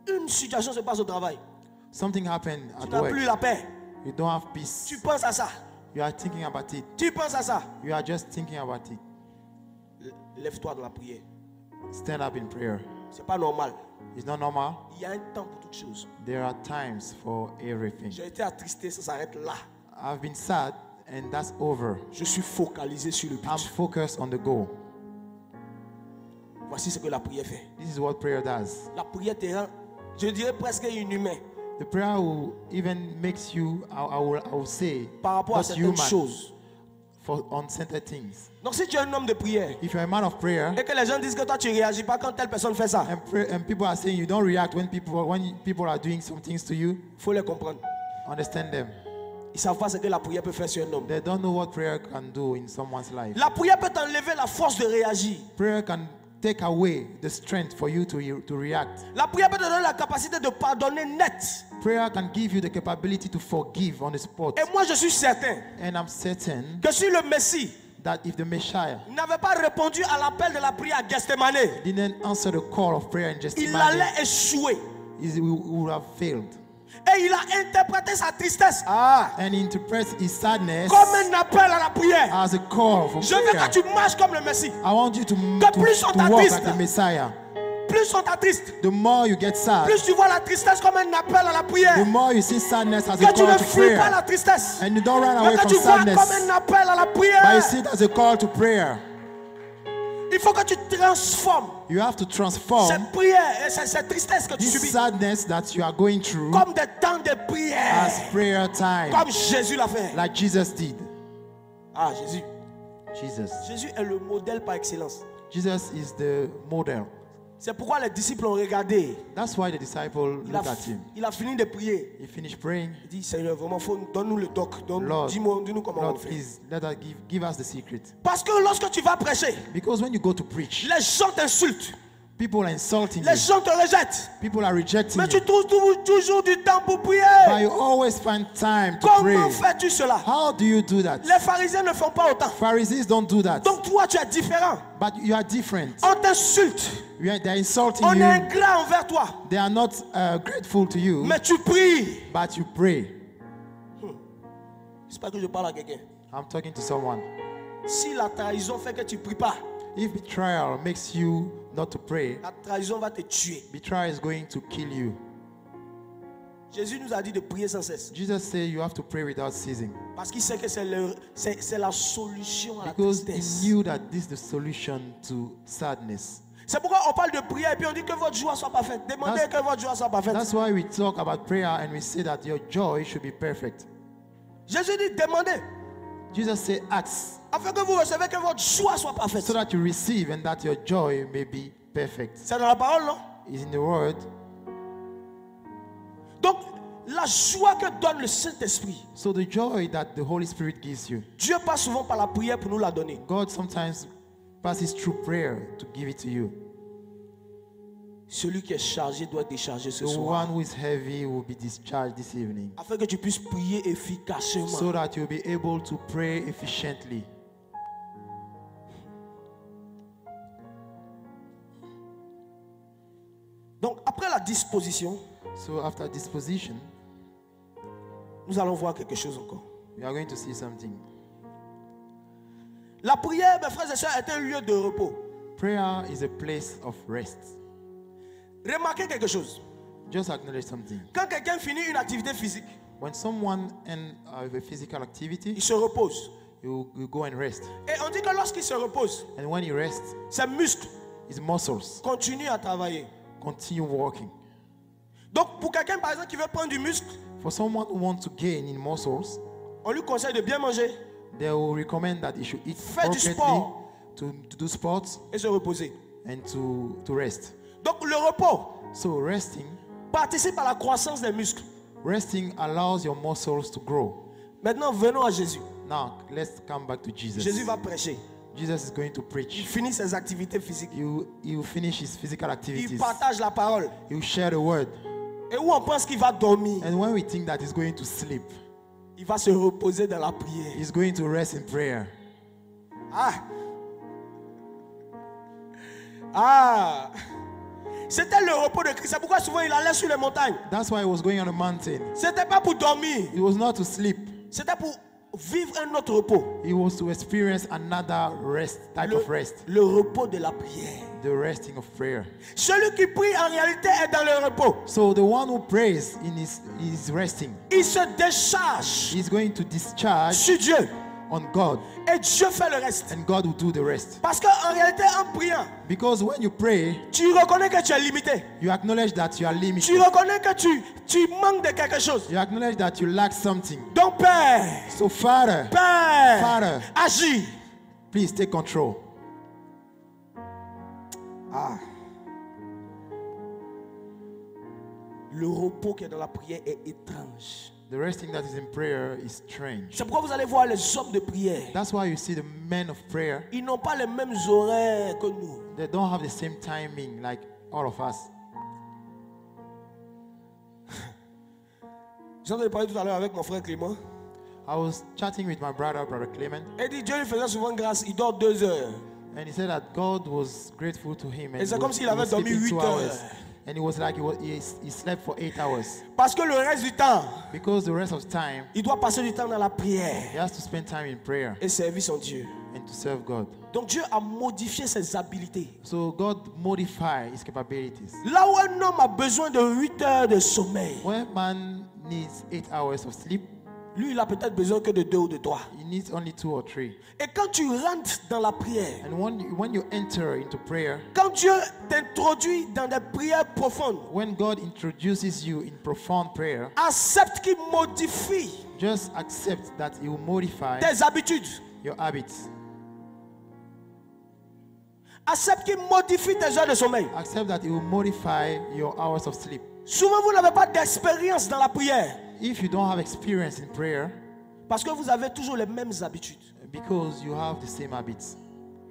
Une situation se passe au travail. Something happened Tu at n'as plus work. la paix. You don't have peace. Tu penses à ça. You are thinking about it. Tu penses à ça. You are just thinking about it. Lève-toi de la prière. Stand up in prayer. C'est pas normal. It's not normal. Il y a un temps pour toutes choses. There are times for everything. J'ai été attristé, ça s'arrête là. I've been sad and that's over. Je suis focalisé sur le I'm but. focused on the goal. Voici ce que la prière fait. This is what prayer does. La prière te rend, je dirais presque inhumain The prayer will even makes you, I will say, par rapport à not certaines human choses. for uncertain things. Donc si tu es un homme de prière If you're a man of prayer et que les gens disent que toi tu ne réagis pas quand telle personne fait ça, and people are saying you don't react when people are doing some things to you, il faut les comprendre. understand them. Ils ne savent pas ce que la prière peut faire sur un homme. They don't know what prayer can do in someone's life. La prière peut t'enlever la force de réagir. Prayer can take away the strength for you to react. La prière peut te donner la capacité de pardonner net. Prayer can give you the capability to forgive on the spot. Et moi je suis certain And I'm certain que si le Messie that if the Messiah n'avait pas répondu à l'appel de la prière à Gethsemane, didn't answer the call of prayer in il Gethsemane, allait échouer. he would have failed. Et il a interprété sa tristesse And he interprets his sadness comme un appel à la prière. as a call for Je veux que prayer. tu marches comme le Messie. I want you to plus on walk t'attriste, like the Messiah. Plus on t'attriste, The more you get sad, plus tu vois la tristesse comme un appel à la prière. the more you see sadness as a Que tu call ne to fuis pas la prayer. tristesse, And you don't run mais away que from tu vois comme sadness, un appel à la but you prière. see it as a call to prayer. Il faut que tu transformes You have to transform cette prière et cette tristesse que tu this subis sadness that you are going through comme des temps de prière, as prayer time, comme Jésus l'a fait. like Jesus did. Ah, Jésus. Jésus est le modèle par excellence. Jesus is the model. C'est pourquoi les disciples ont regardé. That's why the disciple Il a, looked at him. il a fini de prier. He finished praying. Il dit, Seigneur, vraiment, donne-nous le doc. Lord, Dis-nous comment on Lord, fait. please let us give us the secret. Parce que lorsque tu vas prêcher, Because when you go to preach, les gens t'insultent. people are insulting Les you. gens te rejettent. People are rejecting Mais tu you. trouves toujours du temps pour prier. But you always find time to pray. Comment fais-tu cela? How do you do that? Les pharisiens ne font pas autant. Pharisees don't do that. Donc toi, tu es différent. But you are different. On t'insulte. They're insulting On est you. ingrat envers toi. They are not grateful to you, Mais tu pries. but you pray. J'espère que je parle à quelqu'un. I'm talking to someone. Si la trahison fait que tu ne pries pas, If betrayal makes you not to pray, la trahison va te tuer. betrayal is going to kill you. Jésus nous a dit de prier sans cesse. Jesus said you have to pray without ceasing. Parce qu'il sait que c'est la solution à la Because tristesse. he knew that this is the solution to sadness. C'est pourquoi on parle de prière et puis on dit que votre joie soit parfaite. Demandez que votre joie soit parfaite. That's why we talk about prayer and we say that your joy should be perfect. Jésus dit demandez. Jesus said ask Afin que vous recevez que votre joie soit parfaite. so that you receive and that your joy may be perfect. C'est dans la parole, non? Is in the word. Donc, la joie que donne le Saint-Esprit, So the joy that the Holy Spirit gives you, Dieu passe souvent par la prière pour nous la donner. God sometimes passes through prayer to give it to you. Celui qui est chargé doit être déchargé ce The soir. one who is heavy will be discharged this evening, Afin que tu puisses prier efficacement. so that you'll be able to pray efficiently. Donc, après la disposition, So after disposition, nous allons voir quelque chose encore. we are going to see something. La prière, mes frères et sœurs, est un lieu de repos. Prayer is a place of rest. Remarquez quelque chose. Just acknowledge something. Quand quelqu'un finit une activité physique, When someone ends with a physical activity, il se repose. you go and rest. Et on dit que lorsqu'il se repose, And when he rests, ses muscles his muscles continuent à travailler. continue working. Donc, pour quelqu'un, par exemple, qui veut prendre du muscle, For someone who wants to gain in muscles, on lui conseille de bien manger they will recommend that he should eat Faire du appropriately, sport. to do sports et se reposer. and to rest. Donc, le repos So resting participe à la croissance des muscles. allows your muscles to grow. Maintenant, venons à Jésus. Now let's come back to Jesus. Jésus va prêcher. Jesus is going to Il preach. finit ses activités physiques. He will finish his physical Il activities. partage la parole. He will share the word. Et où on pense qu'il va dormir, And when we think that he's going to sleep, il va se reposer dans la prière. he's going to rest in prayer. Ah! Ah! C'était le repos de Christ. C'est pourquoi souvent il allait sur les montagnes. That's why he was going on a mountain. C'était pas pour dormir. It was not to sleep. C'était pour vivre un autre repos. It was to experience another type of rest. Le repos de la prière. The resting of prayer. Celui qui prie en réalité est dans le repos. So the one who prays is resting. Il se décharge He's going to discharge sur Dieu. on God, Et Dieu fait le reste. and God will do the rest. Parce qu'en réalité, en priant, Because when you pray, tu reconnais que tu es limité. you acknowledge that you are Tu limited. reconnais que tu manques de quelque chose. You acknowledge that you lack something. Donc, Père, So Father, Père, agis. please take control. Ah. Le repos qui est dans la prière est étrange. The resting that is in prayer is strange. C'est pourquoi vous allez voir les hommes de prière. That's why you see the men of prayer, Ils n'ont pas les mêmes horaires que nous. they don't have the same timing like all of us. J'en ai parlé tout à l'heure avec mon frère Clément. I was chatting with my brother Clement, Et dit Dieu lui faisait souvent grâce. Il dort 2 heures. and he said that God was grateful to him. And Et c'est he comme was- s'il he avait was dormi sleeping 8 2 heures. hours. And it was like he slept for 8 hours. Parce que le reste du temps, Because the rest of time, il doit passer du temps dans la he prière has to spend time in prayer et servir son Dieu. and to serve God. Donc Dieu a modifié ses habiletés. So God modified his capabilities. Là où un homme a besoin de 8 heures de sommeil, When man needs 8 hours of sleep, lui, il a peut-être besoin que de 2 ou de 3. he needs only 2 or 3. Et quand tu rentres dans la prière, And when you enter into prayer, quand Dieu t'introduit dans des prières profondes, when God introduces you in profound prayer, accepte qu'il modifie just accept that He will modify tes habitudes. your habits. Accepte qu'il modifie tes heures de sommeil. Accept that He will modify your hours of sleep. Souvent, vous n'avez pas d'expérience dans la prière If you don't have experience in prayer, parce que vous avez toujours les mêmes habitudes. because you have the same habits,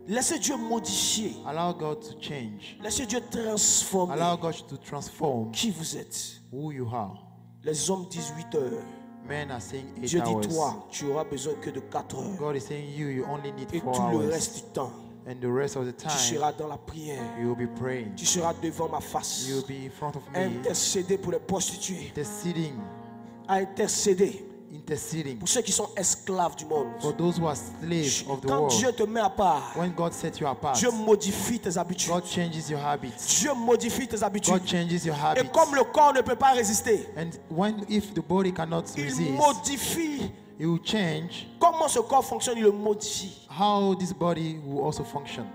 Laissez Dieu modifier. allow God to change. Laissez Dieu transformer Allow God to transform qui vous êtes. who you are. Les hommes disent 8 heures. Men are saying 8 Dieu dit hours. toi, tu auras besoin que de 4 heures. God is saying you only need Et 4 tout le hours. reste du temps, And the rest of the tu time, seras dans la prière. you will be praying. Tu seras devant ma face. You will be in front of me, Intercéder pour les prostituées. interceding, À intercéder interceding pour ceux qui sont esclaves du monde. for those who are slaves of the Quand world. Dieu te met à part, When God set you apart, Dieu modifie tes habitudes. God changes your habits. Dieu modifie tes habitudes. God changes your Et habits. comme le corps ne peut pas résister, And if the body cannot il resist, modifie. it will change Comment ce corps fonctionne, il le modifie. how this body will also function.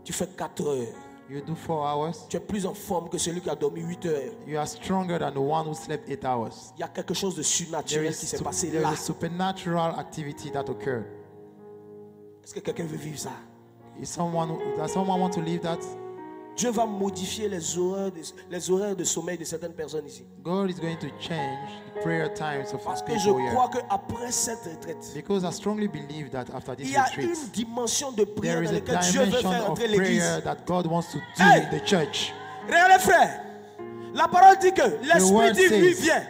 Tu fais 4 heures. You do 4 hours. Tu es plus en forme que celui qui a dormi 8 heures. You are stronger than the one who slept 8 hours. Il y a quelque chose de There surnaturel qui s'est passé is là. a supernatural activity that occurred. Est-ce que quelqu'un veut vivre ça? Does someone want to live that? Dieu va modifier les horaires de sommeil de certaines personnes ici. God is going to change the prayer times of Parce que je people here. crois qu'après cette retraite, Because I strongly believe that after il this y a retreat, une dimension de prière there is dans a laquelle Dieu veut dimension faire of entrer l'église. prayer that God wants to do Hey! in the church. Regardez frère, la parole dit que The l'Esprit word dit oui, says, viens.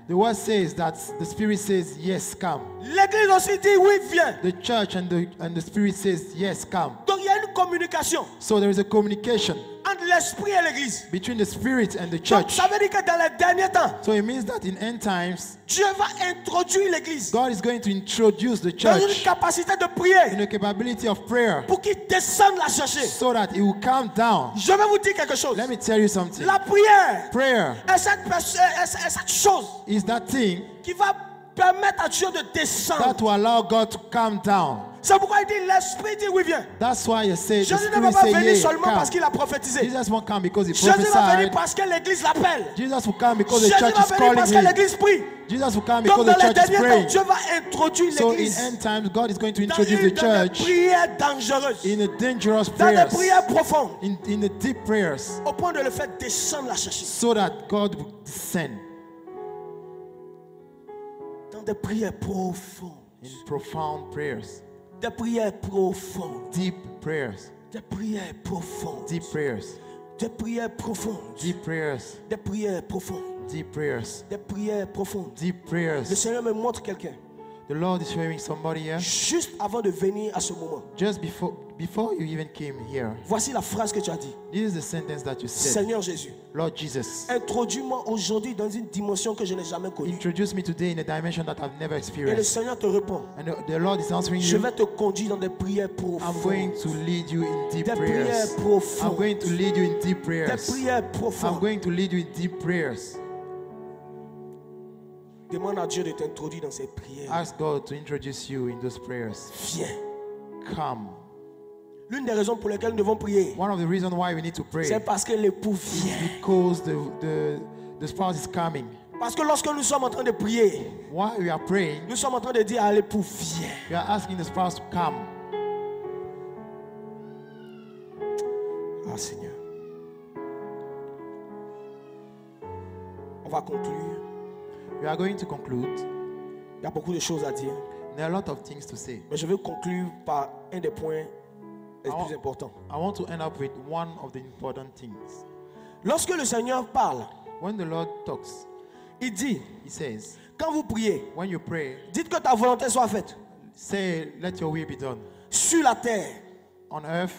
the word says that the Spirit says, yes, come. L'église aussi dit oui, viens. The church and the Spirit says, yes, come. Donc il y a une communication So there is a communication entre l'Esprit et l'église. between the Spirit and the Donc church. ça veut dire que dans les derniers temps, So it means that in end times, Dieu va introduire l'église God is going to introduce the dans une church capacité de in prier a capability of prayer pour qu'il descende la chercher. so that it will come down. Je vais vous dire quelque chose. Let me tell you something. La prière Prayer est cette chose is that thing qui va permettre à Dieu de descendre. that will allow God to come down. C'est pourquoi il dit l'Esprit dit oui, viens. That's why you say the Jésus ne va Spirit pas say venir yes, seulement parce come. qu'il a prophétisé. Jesus won't come because he Jésus va venir prophesied. parce que l'église l'appelle. Jesus will come because the Jésus church va is venir calling parce que him. l'église prie. Jesus will come Donc because dans the les church is derniers temps, praying. Dieu va introduire So in l'église end times, God is going to dans introduce the des church prières dangereuses, in a dangerous dans des prayers, prières profondes, in the deep prayers, au point de le faire descendre la chercher. so that God will descend Dans des prières profondes, in profound prayers, des prières profondes, deep prayers, des prières profondes, deep prayers, des prières profondes, deep prayers, des prières profondes, deep prayers, des prières profondes. deep Le prayers. Seigneur me montre quelqu'un The Lord is showing somebody here. juste avant de venir à ce moment. Just before you even came here, Voici la phrase que tu as dit. this is the sentence that you said. Seigneur Jésus, Lord Jesus, introduis-moi aujourd'hui dans une dimension que je n'ai jamais connue. introduce me today in a dimension that I've never Et le experienced. Seigneur te répond. And the Lord is answering Je you. vais te conduire dans des prières I'm going profondes. to lead you in deep Des prayers. prières I'm profondes. going to lead you in deep Des prayers. prières I'm profondes. going to lead you in deep prayers. Demande à Dieu de t'introduire dans ces prières. Ask God to introduce you in those prayers. Viens. Come. L'une des raisons pour lesquelles nous devons prier, One of the reasons why we need to pray c'est parce que l'époux vient. because the spouse is coming. Parce que lorsque nous sommes en train de prier, While we are praying, nous sommes en train de dire à l'époux, viens. we are asking the spouse to come. Ah Seigneur. On va conclure. We are going to conclude. Il y a beaucoup de choses à dire. There are a lot of things to say. Mais je vais conclure par un des points les plus importants. I want to end up with one of the important things. Lorsque le Seigneur parle, When the Lord talks, il dit, He says, quand vous priez, when you pray, dites que ta volonté soit faite say, let your will be done sur la terre, on earth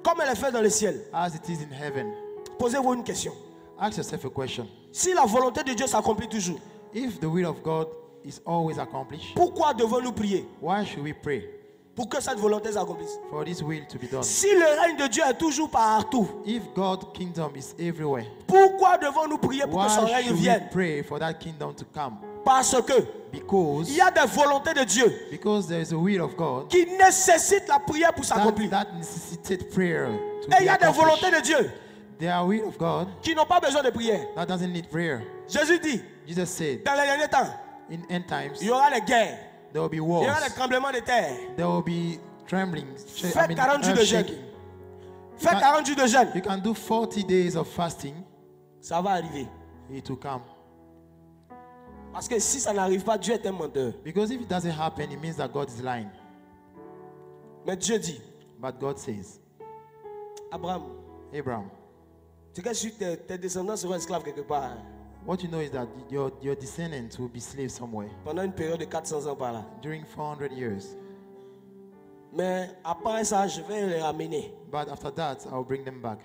comme elle est faite dans le ciel. as it is in heaven. Posez-vous une question. Ask yourself a question. Si la volonté de Dieu s'accomplit toujours, If the will of God is always accomplished, pourquoi devons-nous prier why should we pray pour que cette volonté s'accomplisse? for this will to be done? Si le règne de Dieu est toujours partout, If God's kingdom is everywhere, pourquoi devons-nous prier pour que son why règne should we vienne? pray for that kingdom to come? Parce que il y a des volontés de Dieu Because there is a will of God qui nécessitent la prière pour s'accomplir. that necessitates prayer to Et il be y a des volontés accomplished. de Dieu There are will of God qui n'ont pas besoin de prière. that doesn't need prayer. Jésus dit, Jesus said, dans les derniers temps, in end times, il y aura des guerres, there will be il y wars, aura des tremblements de terre. there will be trembling, Faites 40 jours de earth jeûne. shaking. Faites 40 jours de jeûne. You can do 40 days of fasting, Ça va arriver. it will come. Parce que si ça n'arrive pas, Dieu est un menteur. Because if it doesn't happen, it means that God is lying. Mais Dieu dit, But God says, Abraham, Abraham, tu sais que tes descendants seront esclaves quelque part, hein, what you know is that your descendants will be slaves somewhere pendant une période de 400 ans par là. during 400 years. Mais après ça, je vais les ramener. But after that, I'll bring them back.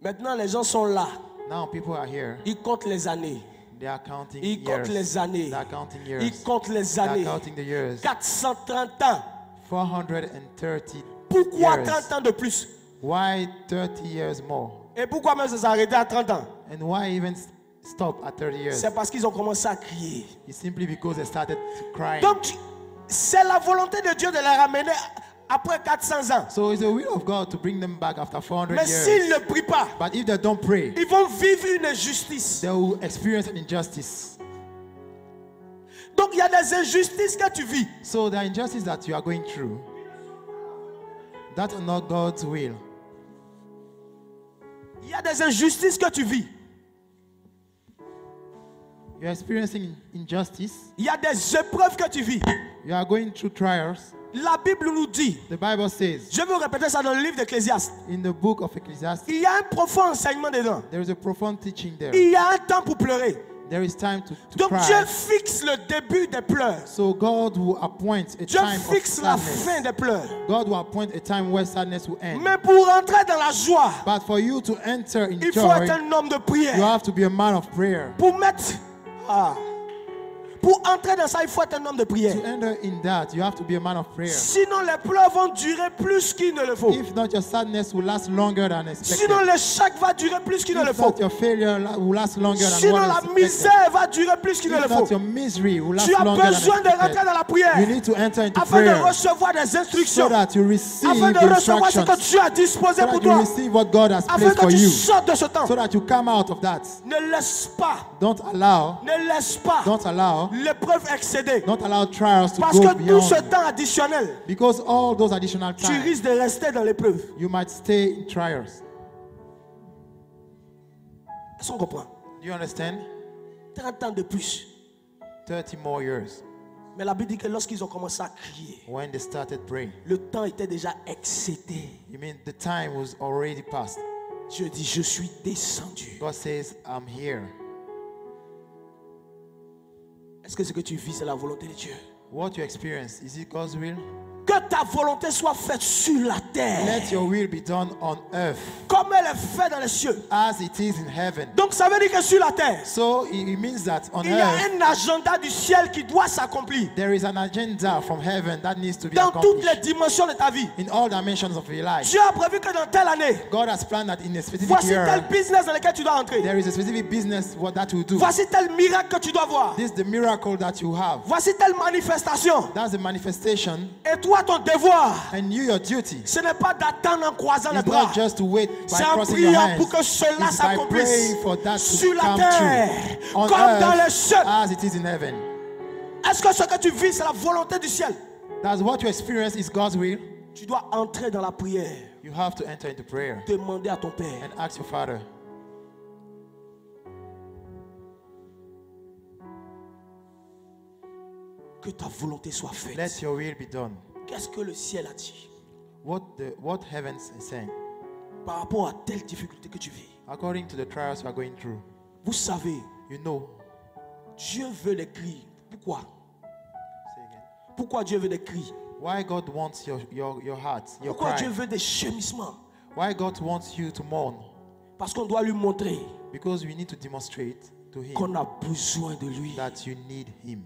Maintenant, les gens sont là. Now people are here. Ils comptent les années. They are counting Ils comptent years. les années. They are counting Ils years. comptent les They are années. counting the years. 430 ans. 430 Pourquoi years. 30 ans de plus? Why 30 years more? Et pourquoi même ça s'est arrêté à 30 ans? And why even stop at 30 years? C'est parce qu'ils ont commencé à crier. It's simply because they started crying. Donc, c'est la volonté de Dieu de les ramener après 400 ans. So it's the will of God to bring them back after 400 Mais s'ils years. ne prient pas, But if they don't pray, ils vont vivre une injustice. they will experience an injustice. Donc, il y a des injustices que tu vis. So the injustice that you are going through, that's not God's will. Il y a des injustices que tu vis. You're experiencing injustice. Il y a des épreuves que tu vis. You are going through trials. La Bible nous dit, The Bible says je veux répéter ça dans le livre d'Ecclésiaste, in the book of Ecclesiastes, il y a un profond enseignement dedans. there is a profound teaching there. Il y a un temps pour pleurer. There is time to Donc cry. Dieu fixe le début des pleurs. So God will appoint a Dieu time of fixe la sadness. fin des pleurs. God will appoint a time where sadness will end. Mais pour entrer dans la joie, But for you to enter in il faut joy, être un homme de you prière. have to be a man of prayer. Pour entrer dans ça, il faut être un homme de prière. To enter in that, you have to be a man of prayer. Sinon, les pleurs vont durer plus qu'il ne le faut. If not, your sadness will last longer than expected. Sinon, l'échec va durer plus qu'il ne le If faut. not, your failure will last longer than Sinon, what la is expected. misère va durer plus qu'il ne le If faut. not, your misery will last Tu as longer than besoin de rentrer expected. dans la prière You need to enter into afin de prayer recevoir des so instructions, that you receive afin de the recevoir ce que instructions, Dieu a disposé so pour that you toi, receive what God has afin placed que for tu you, sortes de ce temps. so that you come out of that. Ne laisse pas, Don't allow l'épreuve excéder. Don't allow trials to Parce go que tout ce beyond. temps additionnel, Because all those additional tu time, risques de rester dans l'épreuve. you might stay in trials. Est-ce qu'on comprend? Do you understand? 30 ans de plus. 30 more years. Mais la Bible dit que lorsqu'ils ont commencé à crier, When they started praying, le temps était déjà excédé. you mean the time was already past. Dieu dit, je suis descendu. God says, I'm here. Est-ce que ce que tu vis, c'est la volonté de Dieu? What you experience, is it God's will? Que ta volonté soit faite sur la terre, Let your will be done on earth comme elle est faite dans les cieux. as it is in heaven. Donc ça veut dire que sur la terre, So it means that on il y a earth, un agenda du ciel qui doit s'accomplir there is an agenda from heaven that needs to be dans toutes les accomplished dimensions de ta vie. in all dimensions of your life. Dieu a prévu que dans telle année, God has planned that in a specific voici tel year, business dans lequel tu dois entrer. there is a specific business what that will do. Voici tel miracle que tu dois voir. This is the miracle that you have. Voici telle manifestation. That's the manifestation. Et toi, ton devoir, And you, your duty, ce n'est pas d'attendre en croisant les is bras. not just to wait by C'est en crossing your priant hands. pour que cela It's by s'accomplisse praying for that sur to la come terre, true. On comme dans les earth cieux. as it is in heaven. Est-ce que ce que tu vis, c'est la volonté du ciel? That's what you experience is God's will. Tu dois entrer dans la prière, You have to enter into prayer demander à ton Père. and ask your Father. Que ta volonté soit faite. Let your will be done. Qu'est-ce que le ciel a dit What heavens is saying, par rapport à telle difficulté que tu vis? according to the trials you are going through, Vous savez, you know. Dieu veut des cris. Pourquoi? Say again. Pourquoi Dieu veut des cris? Why God wants your heart, your Pourquoi cry? Dieu veut des gémissements? Why God wants you to mourn? Parce qu'on doit lui montrer Because we need to demonstrate to Him qu'on a besoin de lui. that you need Him.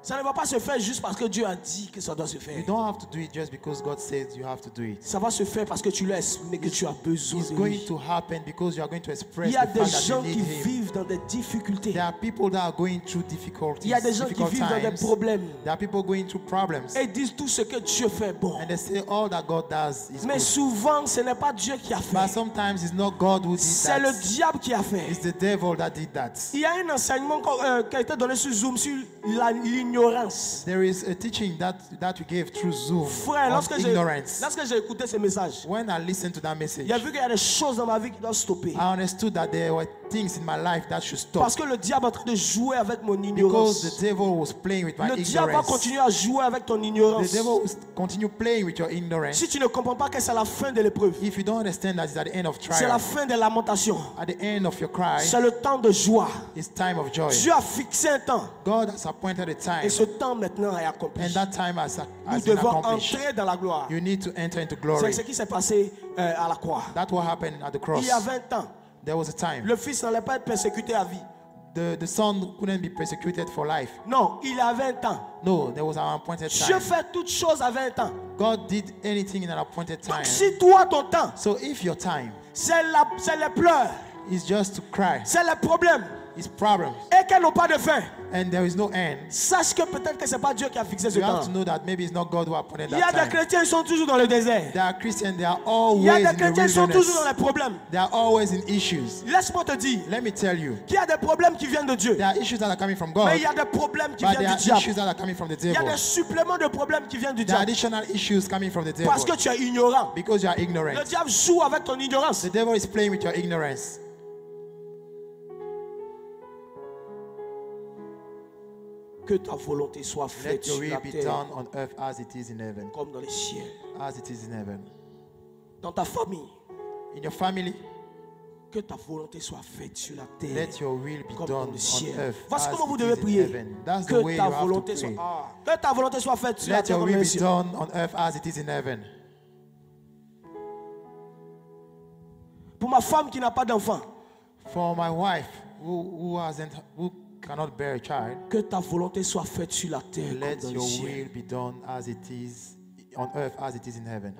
Ça ne va pas se faire juste parce que Dieu a dit que ça doit se faire. You don't have to do it just because God says you have to do it. Ça va se faire parce que tu lui as exprimé que tu as besoin It's de going lui. to happen because you are going to express Il y a the des fact that gens you qui need Him. vivent dans des difficultés. There are people that are going through difficulties, Il y a des gens qui difficult vivent dans des times. problèmes. There are people going through problems. Et ils disent tout ce que Dieu fait bon. And they say all that God does is Mais good. souvent, ce n'est pas Dieu qui a But fait. sometimes it's not God who did C'est le that. diable qui a fait. It's the devil that did that. Il y a un enseignement qui a été donné sur Zoom sur l'ignorance. There is a teaching that we gave through Zoom Frère, on lorsque ignorance. j'ai écouté ce message, When I listened to that message, il a vu qu'il y a des choses dans ma vie qui doivent stopper. I understood that there were things in my life that should stop. Parce que le diable est en train de jouer avec mon Because ignorance. the devil was playing with my Le diable va ignorance. continuer à jouer avec ton The ignorance. devil will continue playing with your ignorance. Si tu ne comprends pas que c'est la fin de l'épreuve, If you don't understand that it's at the end of c'est la trial, fin des lamentations, at the end of your cry, c'est le temps de joie. it's time of joy. Dieu a fixé un temps God has appointed a time, et ce temps maintenant est accompli. and that time has Nous been devons accomplished. entrer dans la gloire. You need to enter into C'est glory. ce qui s'est passé à la croix. That's what happened at the cross. Il y a 20 ans, There was a time. le Fils n'allait pas être persécuté à vie. the son couldn't be persecuted for life. Non, il avait un temps. No, there was an appointed Dieu time. fait toutes choses avec un temps. God did anything in an appointed time. Donc si toi, ton temps, So if your time c'est les pleurs, is just to cry, c'est les problèmes, it's problems, et qu'elles n'ont pas de fin, and there is no end, sache que peut-être que ce n'est pas Dieu qui a fixé ce you have temps. to know that maybe it's not God who appointed Il y a that des time. chrétiens qui sont toujours dans le désert. There are Christians, they are Il y a always des in the chrétiens qui sont toujours dans wilderness. les problèmes. They are always in issues. Laisse-moi te dire Let me tell you, qu'il y a des problèmes qui viennent de Dieu. there are issues that are coming from Mais God, il y a des problèmes qui but there viennent are du diable. issues that are coming from the Il y a devil. des suppléments de problèmes qui viennent du There are diable. additional issues coming from the devil Parce que tu es ignorant. because you are Le ignorant. diable joue avec ton ignorance. The devil is playing with your ignorance. Que ta volonté soit Let faite your sur la will be terre done on earth as it is in heaven. comme dans les cieux. As it is in heaven. Dans ta famille, In your family, que ta volonté soit faite sur la terre let your will be comme done dans le on ciel. earth Voici as comment vous it devez is in prier. heaven. That's the way Que you ta have to volonté soit, pray. que ta volonté soit faite sur la Let terre your comme dans will les be cieux. done on earth as it is in heaven. Pour ma femme qui n'a pas d'enfant, For my wife who cannot bear a child, que ta volonté soit faite sur la terre comme let dans les your cieux. will be done as it is on earth as it is in heaven.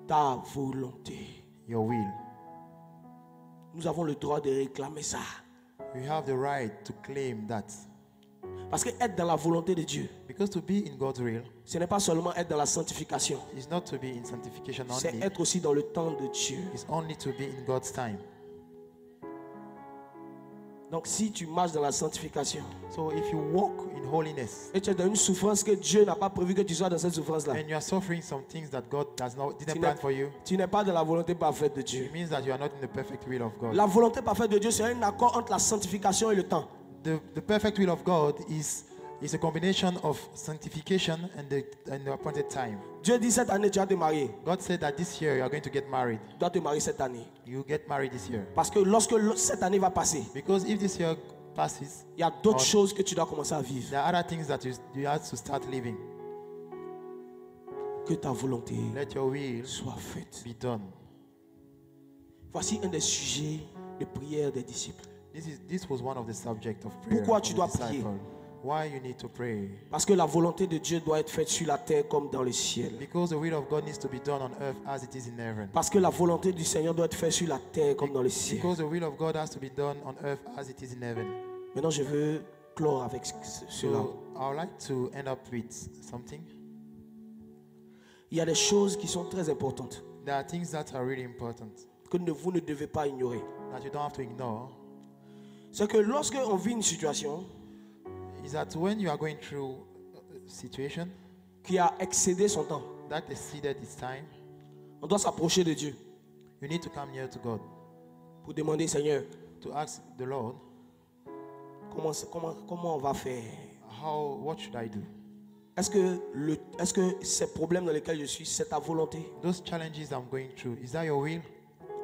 Ta volonté. Your will. Nous avons le droit de réclamer ça. We have the right to claim that. Parce que être dans la volonté de Dieu, Because to be in God's will ce n'est pas seulement être dans la sanctification, is not to be in sanctification c'est only. être aussi dans le temps de Dieu. It's only to be in God's time. Donc si tu marches dans la sanctification So if you walk in holiness et tu es dans une souffrance que Dieu n'a pas prévu que tu sois dans cette souffrance-là, and you are suffering some things that God didn't tu plan for you, tu n'es pas dans la volonté parfaite de Dieu. it means that you are not in the perfect will of God. La volonté parfaite de Dieu, c'est un accord entre la sanctification et le temps. The perfect will of God is a combination of sanctification and the appointed time. Dieu dit cette année tu vas te marier. God said that this year you are going to get married. Tu dois te marier cette année. You get married this year. Parce que lorsque cette année va passer, Because if this year passes, il y a d'autres choses que tu dois commencer à vivre. there are other things that you have to start living. Que ta volonté Let your will soit faite. be done. Voici un des sujets de prière des disciples. This was one of the subjects of prayer. Pourquoi of tu the dois disciple. prier? Why you need to pray? Parce que la volonté de Dieu doit être faite sur la terre comme dans le ciel. Because the will of God needs to be done on earth as it is in heaven. Parce que la volonté du Seigneur doit être faite sur la terre comme dans le ciel. Because the will of God has to be done on earth as it is in heaven. Maintenant, je veux clore avec cela. So I would like to end up with something. Il y a des choses qui sont très importantes There are things that are really important que vous ne devez pas ignorer. that you don't have to ignore. C'est que lorsque on vit une situation Is that when you are going through a situation qui a excédé son temps, that exceeded its time, on doit s'approcher de Dieu you need to come near to God pour demander, Seigneur, to ask the Lord, comment on va faire? what should I do? Est-ce que ces problèmes dans lesquels je suis, c'est ta volonté? Those challenges I'm going through, is that your will?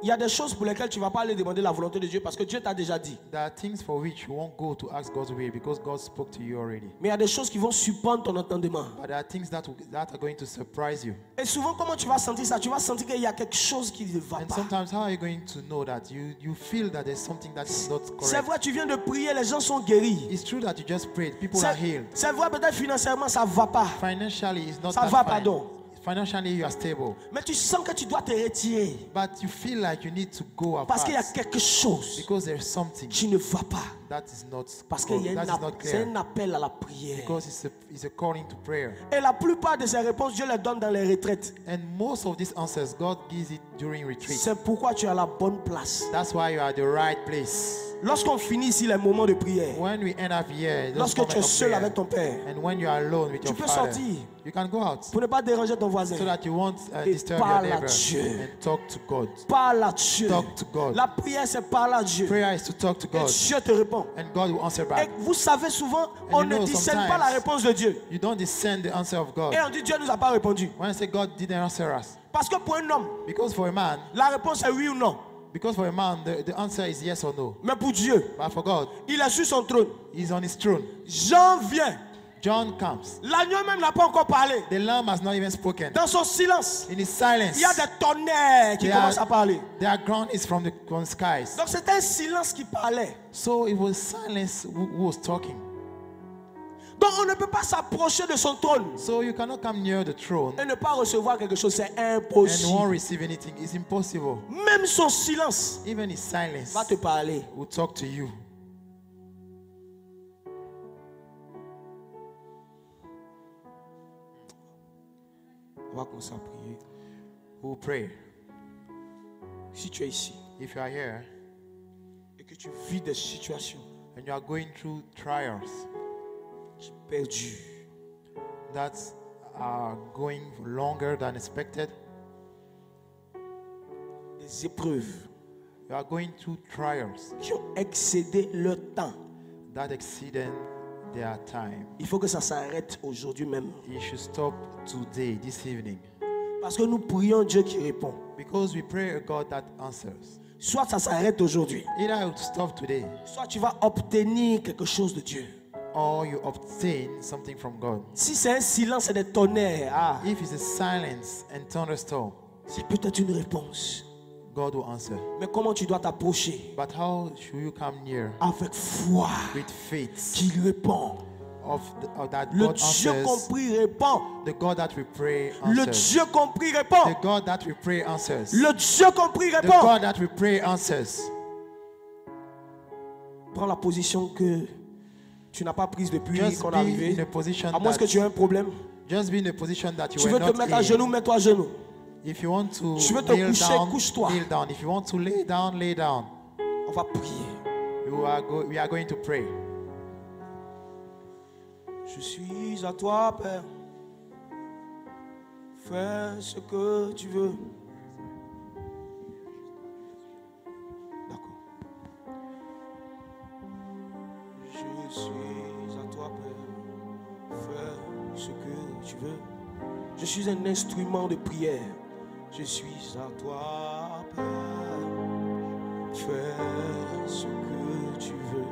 Il y a des choses pour lesquelles tu ne vas pas aller demander la volonté de Dieu parce que Dieu t'a déjà dit. There are things for which you won't go to ask God's will because God spoke to you already. Mais il y a des choses qui vont surprendre ton entendement. But there are things that are going to surprise you. Et souvent, comment tu vas sentir ça? Tu vas sentir qu'il y a quelque chose qui ne va And pas. sometimes, how are you going to know that? You feel that there's something that is not C'est correct. vrai, tu viens de prier, les gens sont guéris. It's true that you just prayed. People are healed. C'est vrai, peut-être financièrement, ça ne va pas. Financially, it's not Ça that va, fine. pardon. Financially, you are stable. Mais tu sens que tu dois te retirer. But you feel like you need to go Parce qu'il y a apart quelque chose because there's something qui ne va pas. that is not, Parce qu'il y a that is not c'est clear. un appel à la prière. Because it's a calling to prayer. Et la plupart de ces réponses, Dieu les donne dans les retraites. And most of these answers, God gives it during retreat. C'est pourquoi tu es à la bonne place. That's why you are at the right place. Lorsqu'on finit ici les moments de prière, When we end up here, those lorsque tu es moments of seul prayer, avec ton Père, and when you are alone with tu your peux Father, sortir you can go out pour ne pas déranger ton voisin. so that you won't Et disturb your parle à neighbor Dieu. and talk to God. Parle à Dieu. Talk to God. La prière, c'est parler à Dieu. Prayer is to talk to Et God, Dieu te répond. and God will answer Et back. vous savez souvent, on you ne know, discerne pas sometimes- la réponse de Dieu. You don't discern the answer of God. Et on dit Dieu ne nous a pas répondu. When I say God didn't answer us, Parce que pour un homme, because for a man, la réponse est oui ou non. the answer is yes or no. Mais pour Dieu, But for God, il est sur son trône. He's on His throne. Jean vient John comes. L'agneau même n'a pas encore parlé. The lamb has not even spoken. Dans son silence, In his silence, il y a des tonnerres qui They commencent are- à parler. their ground is from the skies. Donc c'était un silence qui parlait. So it was silence who was talking. Donc on ne peut pas s'approcher de son trône So you cannot come near the throne et ne pas recevoir quelque chose. C'est and won't impossible. receive anything. It's impossible. Même son silence Even his silence va te parler. will talk to you. On va commencer à prier. Who will pray. Si tu es ici If you are here et que tu vis des situations and you are going through trials perdues, that are going longer than expected, des épreuves you are going through trials qui ont excédé leur temps, that exceeded their time, il faut que ça s'arrête aujourd'hui même. it should stop today, this evening. Parce que nous prions Dieu qui répond. Because we pray a God that answers. Soit ça s'arrête aujourd'hui, Either it will stop today soit tu vas obtenir quelque chose de Dieu. or you obtain something from God. Si c'est un silence et des tonnerres, If it's a silence and thunderstorm, c'est peut-être une réponse. God will answer. Mais comment tu dois t'approcher? But how should you come near? Avec foi With faith qu'il répond. of that Le God Dieu answers. compris répond. The God that we pray Le answers. Dieu compris répond. The God that we pray answers. Le Dieu compris The répond. God that we pray answers. Prends la position que tu n'as pas prise depuis Just qu'on est be in arrivé. a position À moins que tu aies that un problème. just be in a position that you Tu were veux te not mettre à in. genoux, mets-toi à genoux. If you want to Tu veux te kneel coucher, down, couche-toi. kneel down. If you want to lay down, lay down. On va prier. We are going to pray. Je suis à toi, Père. Fais ce que tu veux. D'accord. Je suis à toi, Père. Fais ce que tu veux. Je suis un instrument de prière. Je suis à toi, Père. Fais ce que tu veux.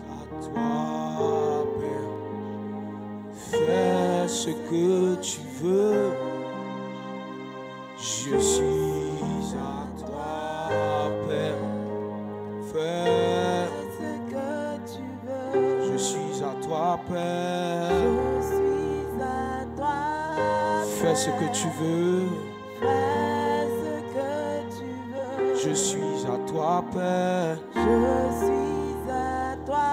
À toi, Père, fais ce que tu veux. Je suis à toi, Père, fais ce que tu veux. Je suis à toi, Père, Je suis à toi. fais ce que tu veux. Fais ce que tu veux. Je suis à toi, Père, Je suis à toi.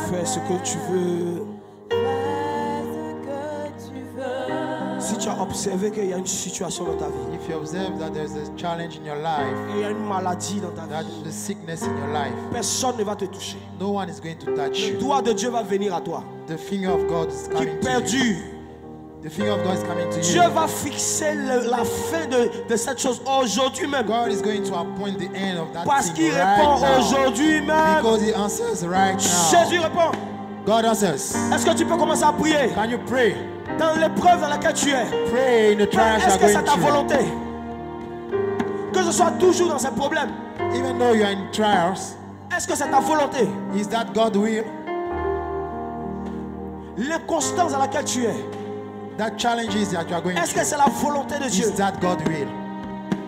fais ce que tu veux. Fais ce que tu veux. Si tu as observé qu'il y a une situation dans ta vie, If you observe that there's a challenge in your life, il y a une maladie dans ta that vie, the sickness in your life, personne ne va te toucher. no one is going to touch Le you. doigt de Dieu va venir à toi. The finger of God is Qui coming to you. perdure. The finger of God is coming to Dieu you. va fixer la fin de cette chose aujourd'hui même. God is going to appoint the end of that Parce thing qu'il right répond now. aujourd'hui même. Because He answers right now. Jésus répond. God answers. Est-ce que tu peux commencer à prier Can you pray? dans l'épreuve dans laquelle tu es? Pray in the trials you Est-ce are que c'est going ta through. volonté que je sois toujours dans ces problèmes? Even though you are in trials, Est-ce que c'est ta volonté? is that God's will? L'inconstance dans laquelle tu es, That challenges that you are going est-ce que through, c'est la volonté de Dieu? is that God's will?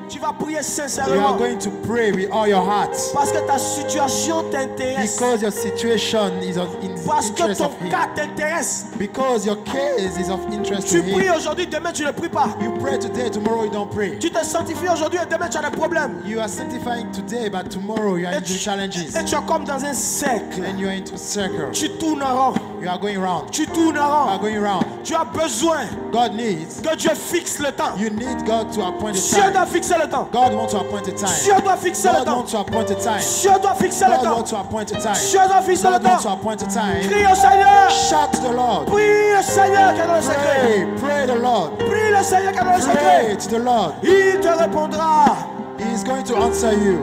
Tu vas prier You sincèrement are going to pray with all your heart. parce que ta situation t'intéresse. Because your situation is of Parce que interest ton of Him. cas t'intéresse. Because your case is of interest Tu to pries Him. aujourd'hui, demain tu ne pries pas. You pray today, tomorrow you don't pray. Tu te sanctifies aujourd'hui et demain tu as des problèmes. You are sanctifying today, but tomorrow you are Et into tu, challenges. et tu es comme dans un cercle. And you are into circle. Tu tournes en rond. You are going round. Tu tournes en You are rond. going round. Tu as besoin God needs. que Dieu fixe le temps. You need God to appoint a Dieu time. doit fixer le temps. God wants to appoint a time. Dieu doit fixer le God temps. wants to appoint a time. Dieu doit fixer le God temps. wants to appoint a time. Dieu doit fixer le God wants to temps. appoint a time. Prie au Seigneur. Shout to the Lord. Prie le Seigneur qui est dans le secret. Pray. Pray the Lord. Prie le Seigneur qui est dans le Pray secret. to the Lord. Il te répondra. He is going to answer you.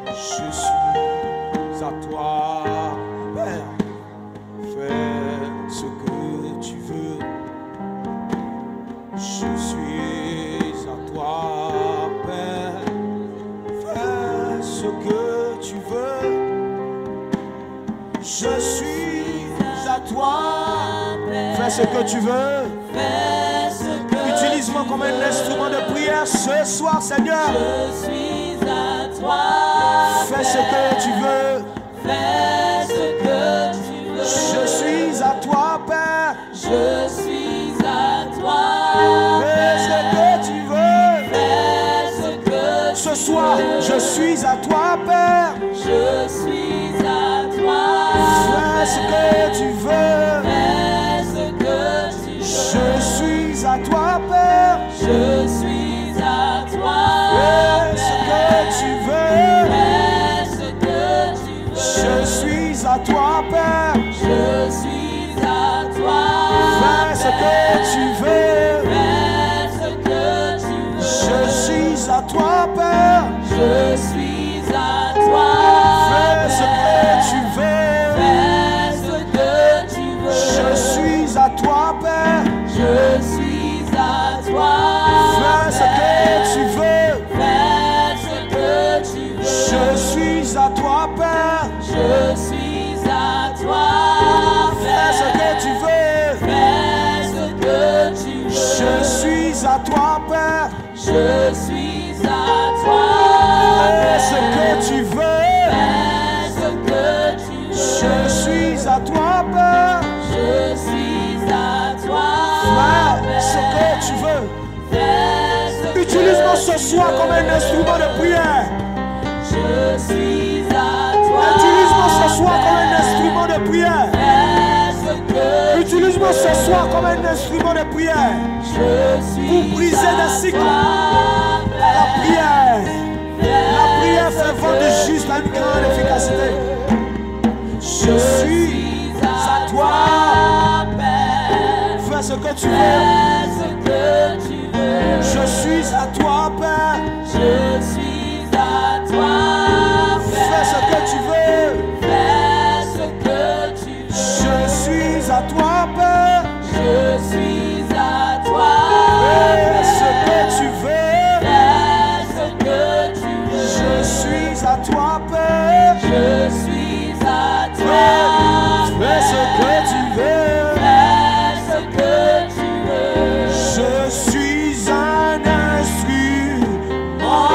Je suis à toi, Père. Fais ce que tu veux. Je suis ce que tu veux. Je suis à toi. Fais ce que tu veux. Utilise-moi comme un instrument de prière ce soir, Seigneur. Je suis à toi. Fais ce que tu veux. Fais ce que tu veux. Je suis à toi, Père. Je suis à toi. Fais ce que tu veux. Fais ce que Ce soir, je suis à toi, Père. je suis à toi. Fais ce que tu veux. Fais ce que tu veux. Je suis à toi, Père. Je suis à toi. Fais ce que tu veux. Fais ce que tu veux. Je suis à toi, Père. Je suis à toi. Fais ce que tu veux. Fais ce que tu veux. Je suis à toi, Père. Je suis à toi. Fais ce que tu veux. Fais ce que tu veux. Je suis à toi, Père. Je suis à toi. Fais ce que tu veux. Fais ce que tu veux. Je suis à toi, Père. Je suis à toi. Fais ce que tu veux. Fais ce que tu veux. Je suis à toi, Père. Je suis à toi. Fais ce que tu veux. Fais ce que tu veux. Je suis à toi, Père. Je suis à toi. Fais ce que tu veux. Fais ce que Utilise-moi ce soir comme un instrument de prière. je suis à toi. Utilise-moi ce soir comme un instrument de prière. Fais ce que Utilise-moi ce soir comme un instrument de prière. je suis Pour briser des cycles. à La prière. La prière fait vent de juste à une grande efficacité. Je suis à toi. Père. Fais ce que tu veux. Fais ce que tu veux. Je suis à toi, Père. Je suis à toi. Fais ce que tu veux. Fais ce que tu veux. Je suis à toi, Père. Je suis à toi. Fais ce que tu veux. Fais ce que tu veux. Je suis à toi, Père. Je suis à toi. Fais ce que tu veux. Fais ce que tu veux. Je suis un instrument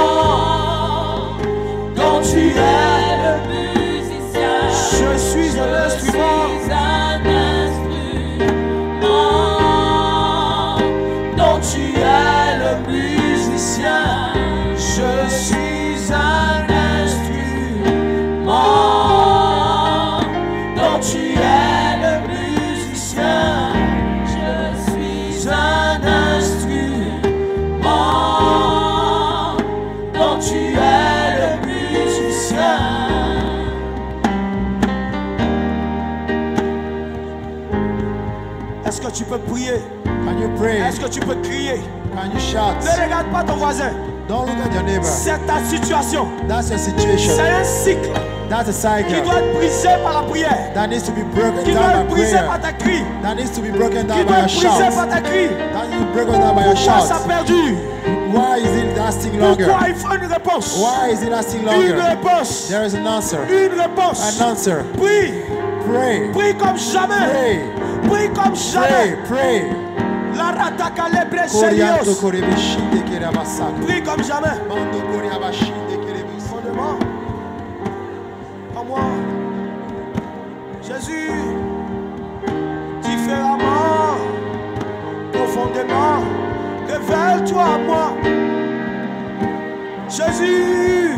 dont tu es. Le musicien. Je suis un instrument. Dont tu es le musicien. Je suis un instrument Dont tu es le musicien. Je suis un instrument. Dont tu es le musicien. Est-ce que tu peux prier? Can you pray? Est-ce que tu peux crier? Can you shout? Ne regarde pas ton voisin. Don't look at your neighbor. C'est ta situation. That's your situation. C'est un cycle That's a qui cycle doit être brisé par la prière. that needs to be broken Qui doit down être by brisé par prayer. ta cri. That needs to be broken Qui down by doit your être brisé par shout. ta cri. That needs to be broken down by your Pourquoi ça shout. perdure? Why is it lasting longer? Pourquoi il faut une réponse? Why is it lasting Une longer? réponse. There is an answer. Une réponse. An answer. Prie. Pray. Prie comme jamais. Pray. Prie comme jamais. Pray. Pray. La rataka lebre Korianto serios. korebishinde kerabasako. Prie comme jamais. Mando koriabashinde kerebus. Profondément. En moi. Jésus. Différemment. Profondément. Révèle-toi à moi. Jésus.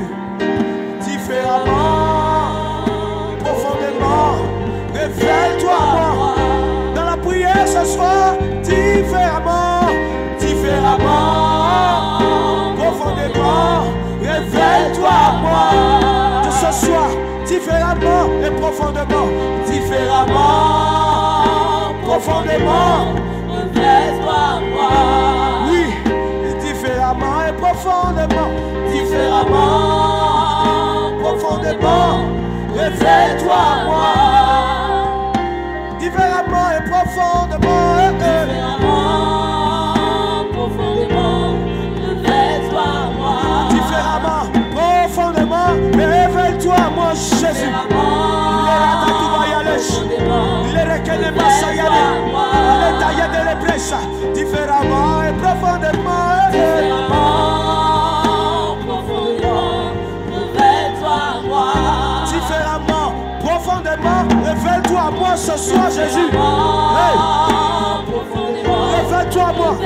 Différemment. Profondément. Révèle-toi à moi. Dans la prière ce soir. Différemment. Différemment. Profondément. Révèle-toi à moi. De ce soir. Différemment et profondément. Différemment. Profondément. Révèle-toi à moi. Oui. Différemment et profondément. Différemment. Profondément. Révèle-toi à moi. Différemment et profondément. Différemment. Profondément. Révèle-toi à moi. Différemment, profondément et différemment, profondément. Révèle-toi à moi ce soir, Jésus. Hey. Révèle-toi à moi.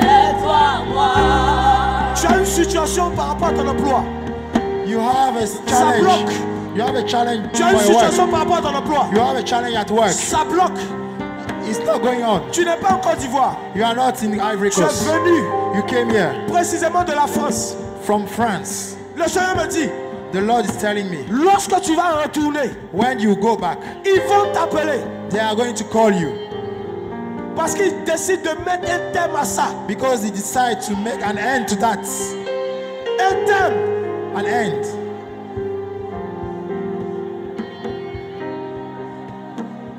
Tu as une situation par rapport à ton emploi. You have a Ça challenge. bloque. You have a challenge Tu as une for your situation work. par rapport à ton emploi. You have a challenge at work. Ça bloque. It's not going on. Tu n'es pas en Côte d'Ivoire. You are not in Ivory Tu es Coast. venu You came here précisément de la France. from France. Le Seigneur me dit, The Lord is telling me, lorsque tu vas retourner, when you go back, ils vont t'appeler. they are going to call you Parce qu'ils décident de mettre un terme à ça. because they decide to make an end to that. Un terme. An end.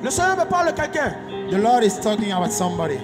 Le Seigneur me parle de quelqu'un. The Lord is talking about somebody.